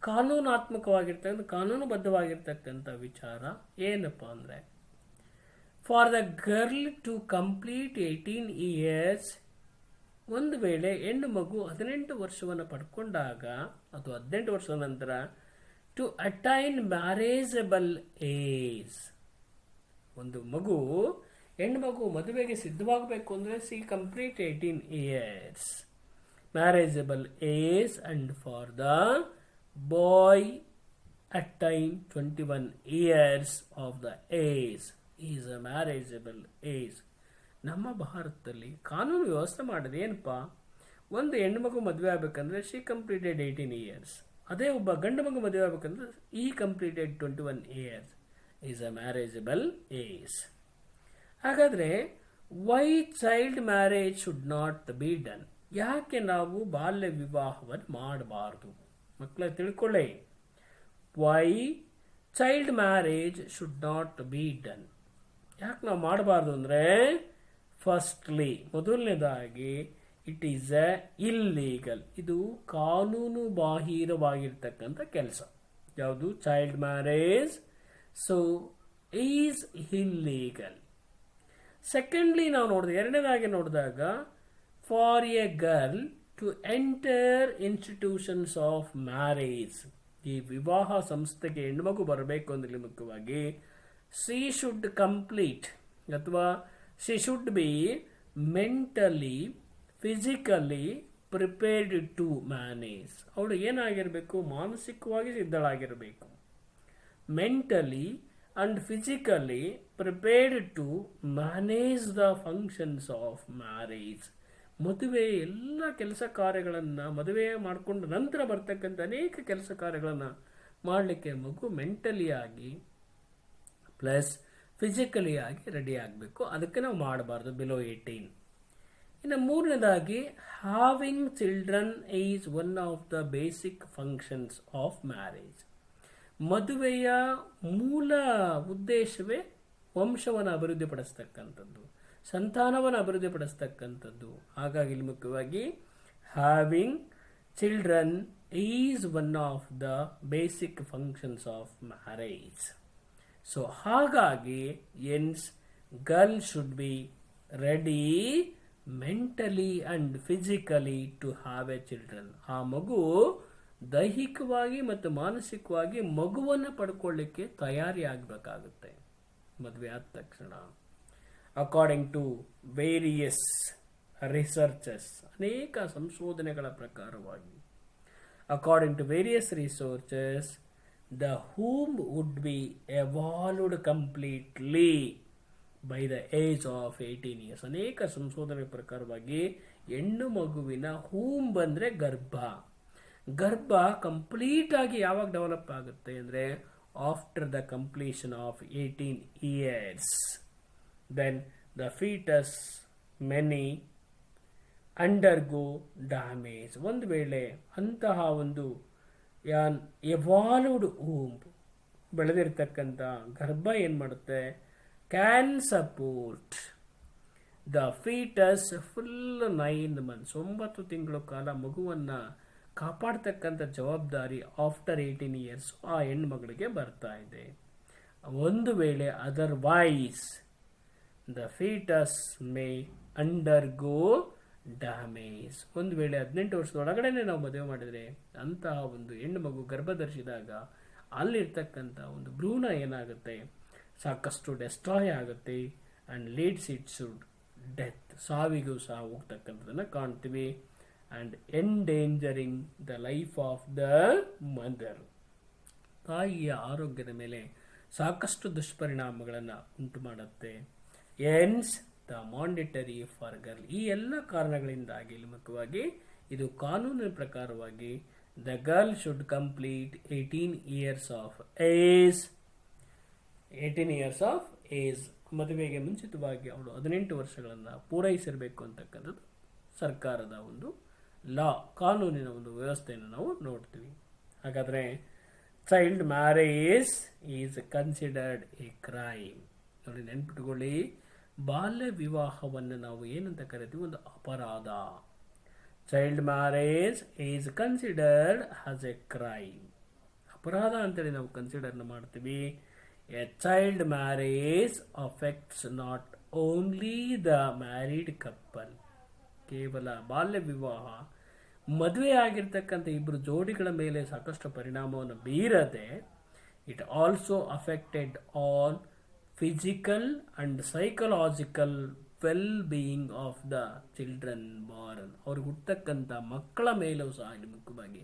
ಕಾನೂನಾತ್ಮಕವಾಗಿರ್ತಕ್ಕಂಥ, ಕಾನೂನುಬದ್ಧವಾಗಿರ್ತಕ್ಕಂಥ ವಿಚಾರ. ಏನಪ್ಪ ಅಂದರೆ, for the girl to complete 18 years, ಒಂದು ವೇಳೆ ಹೆಣ್ಣು ಮಗು 18 ವರ್ಷವನ್ನು ಪಡ್ಕೊಂಡಾಗ ಅಥವಾ 18 ವರ್ಷದ ನಂತರ, ಟು ಅಟೈನ್ ಮ್ಯಾರೇಜಬಲ್ ಏಜ್, ಒಂದು ಮಗು ಹೆಣ್ಣು ಮಗು ಮದುವೆಗೆ ಸಿದ್ಧವಾಗಬೇಕು ಅಂದರೆ she complete 18 years marriageable age, and for the boy attain 21 years of the age is a marriageable age. ನಮ್ಮ ಭಾರತದಲ್ಲಿ ಕಾನೂನು ವ್ಯವಸ್ಥೆ ಮಾಡಿದೆ ಏನಪ್ಪ, ಒಂದು ಹೆಣ್ಣು ಮಗು ಮದುವೆ ಆಗಬೇಕಂದ್ರೆ ಶಿ ಕಂಪ್ಲೀಟೆಡ್ 18 years, ಅದೇ ಒಬ್ಬ ಗಂಡು ಮಗು ಮದುವೆ ಆಗಬೇಕಂದ್ರೆ ಈ completed 21 years is a marriageable age. ಹಾಗಾದರೆ why child marriage should not be done? ಯಾಕೆ ನಾವು ಬಾಲ್ಯ ವಿವಾಹವನ್ನು ಮಾಡಬಾರ್ದು? ಮಕ್ಕಳ ತಿಳ್ಕೊಳ್ಳಿ, why child marriage should not be done, ಯಾಕೆ ನಾವು ಮಾಡಬಾರ್ದು ಅಂದರೆ, ಫಸ್ಟ್ಲಿ ಮೊದಲನೇದಾಗಿ ಇಟ್ ಈಸ್ ಎ ಇಲ್ಲೀಗಲ್, ಇದು ಕಾನೂನು ಬಾಹಿರವಾಗಿರ್ತಕ್ಕಂಥ ಕೆಲಸ. ಯಾವುದು? Child marriage. So is illegal. Secondly ನಾವು ನೋಡಿದ ಎರಡನೇದಾಗಿ ನೋಡಿದಾಗ, for a girl to enter institutions of marriage, ಈ ವಿವಾಹ ಸಂಸ್ಥೆಗೆ ಹೆಣ್ಮಗು ಬರಬೇಕು ಅಂದರೆ ಮುಖ್ಯವಾಗಿ ಶಿ ಶುಡ್ ಕಂಪ್ಲೀಟ್ ಅಥವಾ she should be mentally physically prepared to manage. ಅವಳು ಏನಾಗಿರಬೇಕು? ಮಾನಸಿಕವಾಗಿ ಸಿದ್ಧಳಾಗಿರಬೇಕು. Mentally and physically prepared to manage the functions of marriage. ಮದುವೆ ಎಲ್ಲ ಕೆಲಸ ಕಾರ್ಯಗಳನ್ನು, ಮದುವೆ ಮಾಡಿಕೊಂಡು ನಂತರ ಬರ್ತಕ್ಕಂಥ ಅನೇಕ ಕೆಲಸ ಕಾರ್ಯಗಳನ್ನು ಮಾಡಲಿಕ್ಕೆ ಮಗು ಮೆಂಟಲಿ ಆಗಿ ಪ್ಲಸ್ ಫಿಸಿಕಲಿ ಆಗಿ ರೆಡಿ ಆಗಬೇಕು. ಅದಕ್ಕೆ ನಾವು ಮಾಡಬಾರ್ದು ಬಿಲೋ 18. ಇನ್ನು ಮೂರನೇದಾಗಿ, having children is one of the basic functions of marriage. ಮದುವೆಯ ಮೂಲ ಉದ್ದೇಶವೇ ವಂಶವನ್ನು ಅಭಿವೃದ್ಧಿಪಡಿಸ್ತಕ್ಕಂಥದ್ದು, ಸಂತಾನವನ್ನು ಅಭಿವೃದ್ಧಿಪಡಿಸ್ತಕ್ಕಂಥದ್ದು. ಹಾಗಾಗಿ ಇಲ್ಲಿ ಮುಖ್ಯವಾಗಿ having children is one of the basic functions of marriage. So ಹಾಗಾಗಿ hence girl should be ready mentally and physically to have a children. ಆ ಮಗು ದೈಹಿಕವಾಗಿ ಮತ್ತು ಮಾನಸಿಕವಾಗಿ ಮಗುವನ್ನು ಪಡ್ಕೊಳ್ಳಿಕ್ಕೆ ತಯಾರಿ ಆಗಬೇಕಾಗುತ್ತೆ ಮದುವೆ ಆದ ತಕ್ಷಣ. ಅಕಾರ್ಡಿಂಗ್ ಟು ವೇರಿಯಸ್ ರಿಸರ್ಚಸ್, ಅನೇಕ ಸಂಶೋಧನೆಗಳ ಪ್ರಕಾರವಾಗಿ, according to various researches, the womb would be evolved completely by the age of 18 years. ಅನೇಕ ಸಂಶೋಧನೆ ಪ್ರಕಾರವಾಗಿ ಹೆಣ್ಣು ಮಗುವಿನ ಹೂಮ್ ಬಂದರೆ ಗರ್ಭ ಕಂಪ್ಲೀಟ್ ಆಗಿ ಯಾವಾಗ ಡೆವಲಪ್ ಆಗುತ್ತೆ ಅಂದರೆ after the completion of 18 years. Then the foetus many undergo damage. ಒಂದು ವೇಳೆ ಅಂತಹ ಒಂದು ಎವಾಲ್ವ್ಡ್ ಹೂಮ್ ಬೆಳೆದಿರ್ತಕ್ಕಂಥ ಗರ್ಭ ಏನು ಮಾಡುತ್ತೆ, can support the fetus full 9 months, 9 ತಿಂಗಳ ಕಾಲ ಮಗುವನ್ನು ಕಾಪಾಡ್ತಕ್ಕಂಥ ಜವಾಬ್ದಾರಿ ಆಫ್ಟರ್ 18 years ಆ ಹೆಣ್ಮಗಳಿಗೆ ಬರ್ತಾ ಇದೆ. ಒಂದು ವೇಳೆ otherwise the fetus May undergo damage. ಒಂದು ವೇಳೆ 18 ವರ್ಷದೊಳಗಡೆ ನಾವು ಮದುವೆ ಮಾಡಿದರೆ ಅಂತಹ ಒಂದು ಹೆಣ್ಣು ಮಗು ಗರ್ಭ ಧರಿಸಿದಾಗ ಅಲ್ಲಿರ್ತಕ್ಕಂಥ ಒಂದು ಭ್ರೂಣ ಏನಾಗುತ್ತೆ, ಸಾಕಷ್ಟು ಡೆಸ್ಟ್ರಾಯ್ ಆಗುತ್ತೆ ಆ್ಯಂಡ್ ಲೀಡ್ಸ್ ಇಟ್ಸ್ ಡೆತ್, ಸಾವಿಗೂ ಸಹ ಹೋಗ್ತಕ್ಕಂಥದ್ದನ್ನು ಕಾಣ್ತೀವಿ. And endangering the life of the mother, ತಾಯಿಯ ಆರೋಗ್ಯದ ಮೇಲೆ ಸಾಕಷ್ಟು ದುಷ್ಪರಿಣಾಮಗಳನ್ನು ಉಂಟು ಮಾಡುತ್ತೆ. Hence the mandatory for girl. ಈ ಎಲ್ಲ ಕಾರಣಗಳಿಂದಾಗಿ ಮುಖ್ಯವಾಗಿ ಇದು ಕಾನೂನಿನ ಪ್ರಕಾರವಾಗಿ the girl should complete 18 years of age. 18 years of age, ಮದುವೆಗೆ ಮುಂಚಿತವಾಗಿ ಅವಳು 18 ವರ್ಷಗಳನ್ನು ಪೂರೈಸಿರಬೇಕು ಅಂತಕ್ಕಂಥದ್ದು ಸರ್ಕಾರದ ಒಂದು ಲಾ, ಕಾನೂನಿನ ಒಂದು ವ್ಯವಸ್ಥೆಯನ್ನು ನಾವು ನೋಡ್ತೀವಿ. ಹಾಗಾದರೆ child marriage is considered a crime. ನೋಡಿ ನೆನ್ಪಿಟ್ಕೊಳ್ಳಿ, ಬಾಲ್ಯ ವಿವಾಹವನ್ನು ನಾವು ಏನಂತ ಕರಿತೀವಿ, ಒಂದು ಅಪರಾಧ. Child marriage is considered as a crime, ಅಪರಾಧ ಅಂತೇಳಿ ನಾವು ಕನ್ಸಿಡರ್ನ ಮಾಡ್ತೀವಿ. A child marriage affects not only the married couple. ಕೇವಲ ಬಾಲ್ಯ ವಿವಾಹ ಮದುವೆ ಆಗಿರ್ತಕ್ಕಂಥ ಇಬ್ಬರು ಜೋಡಿಗಳ ಮೇಲೆ ಸಾಕಷ್ಟು ಪರಿಣಾಮವನ್ನು ಬೀರದೆ, it also affected on physical and psychological well being of the children born. ಅವ್ರಿಗೆ ಹುಟ್ಟತಕ್ಕಂಥ ಮಕ್ಕಳ ಮೇಲೂ ಸಹ ಮುಖ್ಯವಾಗಿ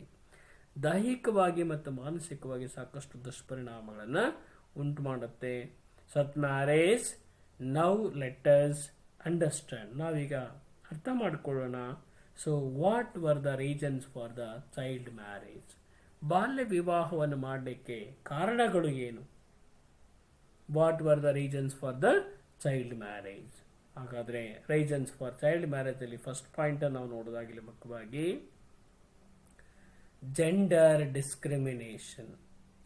ದೈಹಿಕವಾಗಿ ಮತ್ತು ಮಾನಸಿಕವಾಗಿ ಸಾಕಷ್ಟು ದುಷ್ಪರಿಣಾಮಗಳನ್ನು ಉಂಟು ಮಾಡುತ್ತೆ. Such marriage, now let us understand, ನಾವೀಗ ಅರ್ಥ ಮಾಡಿಕೊಳ್ಳೋಣ. So what were the reasons for the child marriage? ಬಾಲ್ಯ ವಿವಾಹವನ್ನು ಮಾಡಲಿಕ್ಕೆ ಕಾರಣಗಳು ಏನು? What were the reasons for the child marriage? ಹಾಗಾದರೆ ರೀಸನ್ಸ್ ಫಾರ್ ಚೈಲ್ಡ್ ಮ್ಯಾರೇಜಲ್ಲಿ ಫಸ್ಟ್ ಪಾಯಿಂಟ್ ನಾವು ನೋಡೋದಾಗಿಲ್ಲ ಮುಖ್ಯವಾಗಿ ಜೆಂಡರ್ ಡಿಸ್ಕ್ರಿಮಿನೇಷನ್.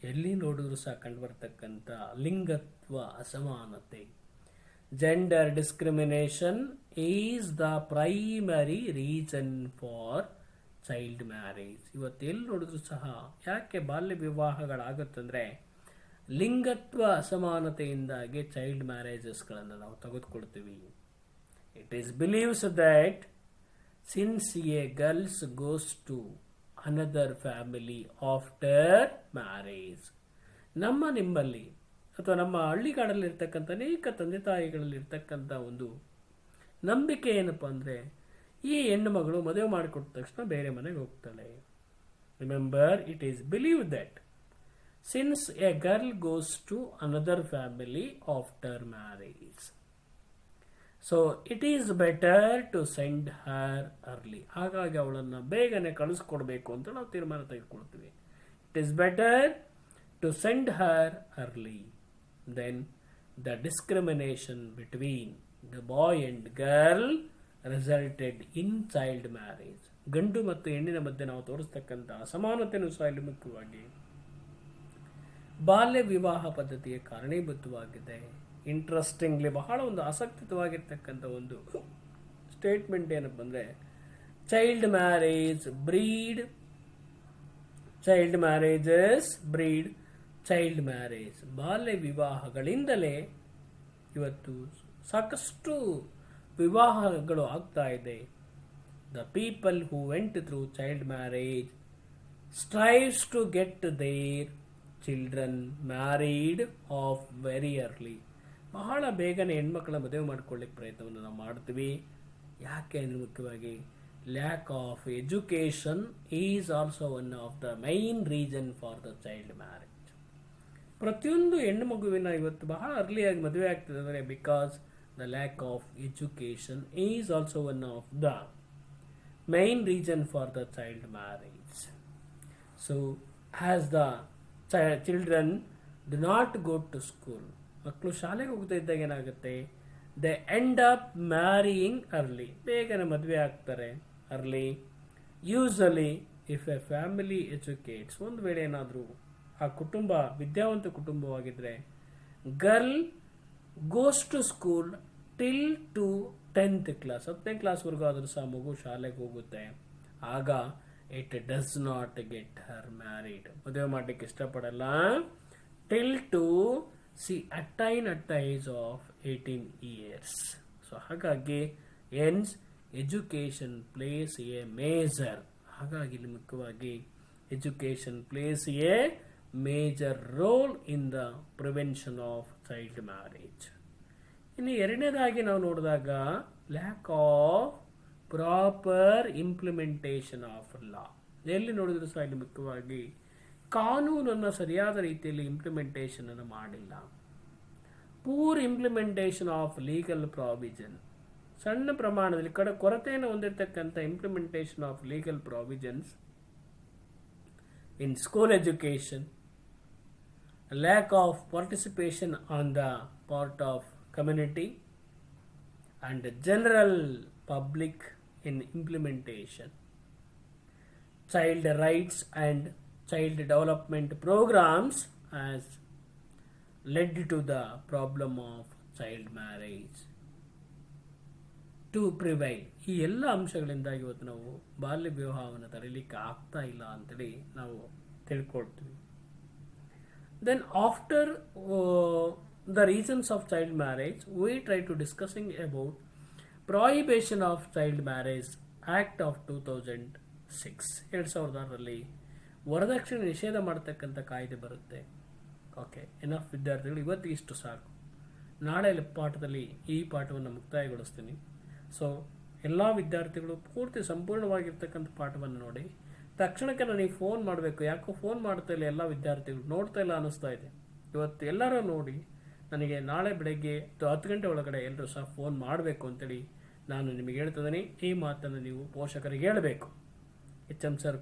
ಎಲ್ಲಿ ನೋಡಿದ್ರು ಸಹ ಕಂಡುಬರ್ತಕ್ಕಂಥ ಲಿಂಗತ್ವ ಅಸಮಾನತೆ. Gender discrimination is the primary reason for child marriage. ಇವತ್ತು ಎಲ್ಲಿ ನೋಡಿದ್ರು ಸಹ ಯಾಕೆ ಬಾಲ್ಯ ವಿವಾಹಗಳಾಗುತ್ತಂದರೆ ಲಿಂಗತ್ವ ಅಸಮಾನತೆಯಿಂದಾಗಿ ಚೈಲ್ಡ್ ಮ್ಯಾರೇಜಸ್ಗಳನ್ನು ನಾವು ತೆಗೆದುಕೊಳ್ತೀವಿ. It is believes that since a girls goes to another family after marriage, ನಿಮ್ಮಲ್ಲಿ ಅಥವಾ ನಮ್ಮ ಹಳ್ಳಿಗಾಡಲ್ಲಿರ್ತಕ್ಕಂಥ ಅನೇಕ ತಂದೆ ತಾಯಿಗಳಲ್ಲಿರ್ತಕ್ಕಂಥ ಒಂದು ನಂಬಿಕೆ ಏನಪ್ಪ ಅಂದರೆ, ಈ ಹೆಣ್ಣು ಮಗಳು ಮದುವೆ ಮಾಡಿಕೊಟ್ಟ ತಕ್ಷಣ ಬೇರೆ ಮನೆಗೆ ಹೋಗ್ತಾಳೆ. Remember, it is believe that since a girl goes to another family after marriage, so it is better to send her early. ಹಾಗಾಗಿ ಅವಳನ್ನು ಬೇಗನೆ ಕಳಿಸ್ಕೊಡ್ಬೇಕು ಅಂತ ನಾವು ತೀರ್ಮಾನ ತೆಗೆದುಕೊಳ್ತೀವಿ. It is better to send her early. Then the discrimination between the boy and girl resulted in child marriage. ಗಂಡು ಮತ್ತು ಹೆಣ್ಣಿನ ಮಧ್ಯೆ ನಾವು ತೋರಿಸ್ತಕ್ಕಂಥ ಅಸಮಾನತೆಯೂ ಸಹ ಇಲ್ಲಿ ಮುಖ್ಯವಾಗಿ ಬಾಲ್ಯ ವಿವಾಹ ಪದ್ಧತಿಗೆ ಕಾರಣೀಭೂತವಾಗಿದೆ. ಇಂಟ್ರೆಸ್ಟಿಂಗ್ಲಿ ಬಹಳ ಒಂದು ಆಸಕ್ತಿತವಾಗಿರ್ತಕ್ಕಂಥ ಒಂದು ಸ್ಟೇಟ್ಮೆಂಟ್ ಏನಪ್ಪ ಅಂದರೆ, child marriages breed child marriage. ಬಾಲ್ಯ ವಿವಾಹಗಳಿಂದಲೇ ಇವತ್ತು ಸಾಕಷ್ಟು ವಿವಾಹಗಳು ಆಗ್ತಾ ಇದೆ. The people who went through child marriage strives to get their children married of very early. ಬಹಳ ಬೇಗನೆ ಹೆಣ್ಮಕ್ಳ ಮದುವೆ ಮಾಡ್ಕೊಳ್ಳಿಕ್ಕೆ ಪ್ರಯತ್ನವನ್ನು ನಾವು ಮಾಡ್ತೀವಿ. ಯಾಕೆ ಅಂದರೆ ಮುಖ್ಯವಾಗಿ lack of education is also one of the main reason for the child marriage. ಪ್ರತಿಯೊಂದು ಹೆಣ್ಣು ಮಗುವಿನ ಇವತ್ತು ಬಹಳ ಅರ್ಲಿಯಾಗಿ ಮದುವೆ ಆಗ್ತದೆ ಅಂದರೆ because the lack of education is also one of the main reason for the child marriage. So as the children do not go to school, ಮಕ್ಕಳು ಶಾಲೆಗೆ ಹೋಗ್ತಾ ಇದ್ದಾಗ ಏನಾಗುತ್ತೆ, they end up marrying early, ಬೇಗನೆ ಮದುವೆ ಆಗ್ತಾರೆ early. Usually if a family educates, ಒಂದು ವೇಳೆ ಏನಾದರೂ ಆ ಕುಟುಂಬ ವಿದ್ಯಾವಂತ ಕುಟುಂಬವಾಗಿದ್ದರೆ, girl goes to school till to 10th class, 10ನೇ ಕ್ಲಾಸ್ವರೆಗೂ ಆದರೂ ಸಹ ಮಗು ಶಾಲೆಗೆ ಹೋಗುತ್ತೆ. ಆಗ it does not get her married, ಮದುವೆ ಮಾಡಲಿಕ್ಕೆ ಇಷ್ಟಪಡಲ್ಲ. Till to attain at the age of 18 years. So ಹಾಗಾಗಿ hence education place a major, ಹಾಗಾಗಿ ಇಲ್ಲಿ ಮುಖ್ಯವಾಗಿ education place a major role in the prevention of child marriage. ಇನ್ನು ಎರಡನೇದಾಗಿ ನಾವು ನೋಡಿದಾಗ lack of proper implementation of law. ಎಲ್ಲಿ ನೋಡಿದ್ರು ಸಹ ಇಲ್ಲಿ ಮುಖ್ಯವಾಗಿ ಕಾನೂನನ್ನು ಸರಿಯಾದ ರೀತಿಯಲ್ಲಿ ಇಂಪ್ಲಿಮೆಂಟೇಷನ್ ಅನ್ನು ಮಾಡಿಲ್ಲ. Poor implementation of legal provision, ಸಣ್ಣ ಪ್ರಮಾಣದಲ್ಲಿ ಕೊರತೆಯನ್ನು ಹೊಂದಿರತಕ್ಕಂಥ implementation of legal provisions in school education, lack of participation on the part of community and general public in implementation. Child rights and child development programs has led to the problem of child marriage to prevail. ಈ ಎಲ್ಲ ಅಂಶಗಳಿಂದಾಗಿ ಇವತ್ತು ನಾವು ಬಾಲ್ಯ ವಿವಾಹವನ್ನು ತಡೆಯಲಿಕ್ಕೆ ಆಗ್ತಾ ಇಲ್ಲ ಅಂತೇಳಿ ನಾವು ತಿಳ್ಕೊಳ್ತೀವಿ. Then after the reasons of child marriage, we try to discussing about Prohibition of Child Marriage Act of 2006. 2006ರಲ್ಲಿ ವರದಕ್ಷಿಣೆ ನಿಷೇಧ ಮಾಡತಕ್ಕಂಥ ಕಾಯ್ದೆ ಬರುತ್ತೆ. ಓಕೆ, ಎನಫ್ ವಿದ್ಯಾರ್ಥಿಗಳು ಇವತ್ತಿಗೆ ಇಷ್ಟು ಸಾಕು. ನಾಳೆ ಪಾಠದಲ್ಲಿ ಈ ಪಾಠವನ್ನು ಮುಕ್ತಾಯಗೊಳಿಸ್ತೀನಿ. ಸೊ ಎಲ್ಲ ವಿದ್ಯಾರ್ಥಿಗಳು ಪೂರ್ತಿ ಸಂಪೂರ್ಣವಾಗಿರ್ತಕ್ಕಂಥ ಪಾಠವನ್ನು ನೋಡಿ ತಕ್ಷಣಕ್ಕೆ ನನಗೆ ಫೋನ್ ಮಾಡಬೇಕು. ಯಾಕೋ ಫೋನ್ ಮಾಡ್ತಾ ಇಲ್ಲ, ಎಲ್ಲ ವಿದ್ಯಾರ್ಥಿಗಳು ನೋಡ್ತಾ ಇಲ್ಲ ಅನ್ನಿಸ್ತಾ ಇದೆ. ಇವತ್ತು ಎಲ್ಲರೂ ನೋಡಿ ನನಗೆ ನಾಳೆ ಬೆಳಗ್ಗೆ 10 ಗಂಟೆ ಒಳಗಡೆ ಎಲ್ಲರೂ ಸಹ ಫೋನ್ ಮಾಡಬೇಕು ಅಂತೇಳಿ ನಾನು ನಿಮಗೆ ಹೇಳ್ತಿದ್ದೀನಿ. ಈ ಮಾತನ್ನು ನೀವು ಪೋಷಕರಿಗೆ ಹೇಳಬೇಕು. HM ಸರ್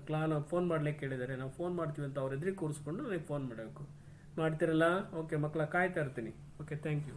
ಫೋನ್ ಮಾಡಲಿಕ್ಕೆ ಹೇಳಿದ್ದಾರೆ, ನಾವು ಫೋನ್ ಮಾಡ್ತೀವಿ ಅಂತ ಅವ್ರ ಎದುರಿಗೆ ಕೂರಿಸ್ಕೊಂಡು ನನಗೆ ಫೋನ್ ಮಾಡಬೇಕು. ಮಾಡ್ತಿರಲ್ಲ? ಓಕೆ ಮಕ್ಕಳ, ಕಾಯ್ತಾ ಇರ್ತೀನಿ. Okay, thank you.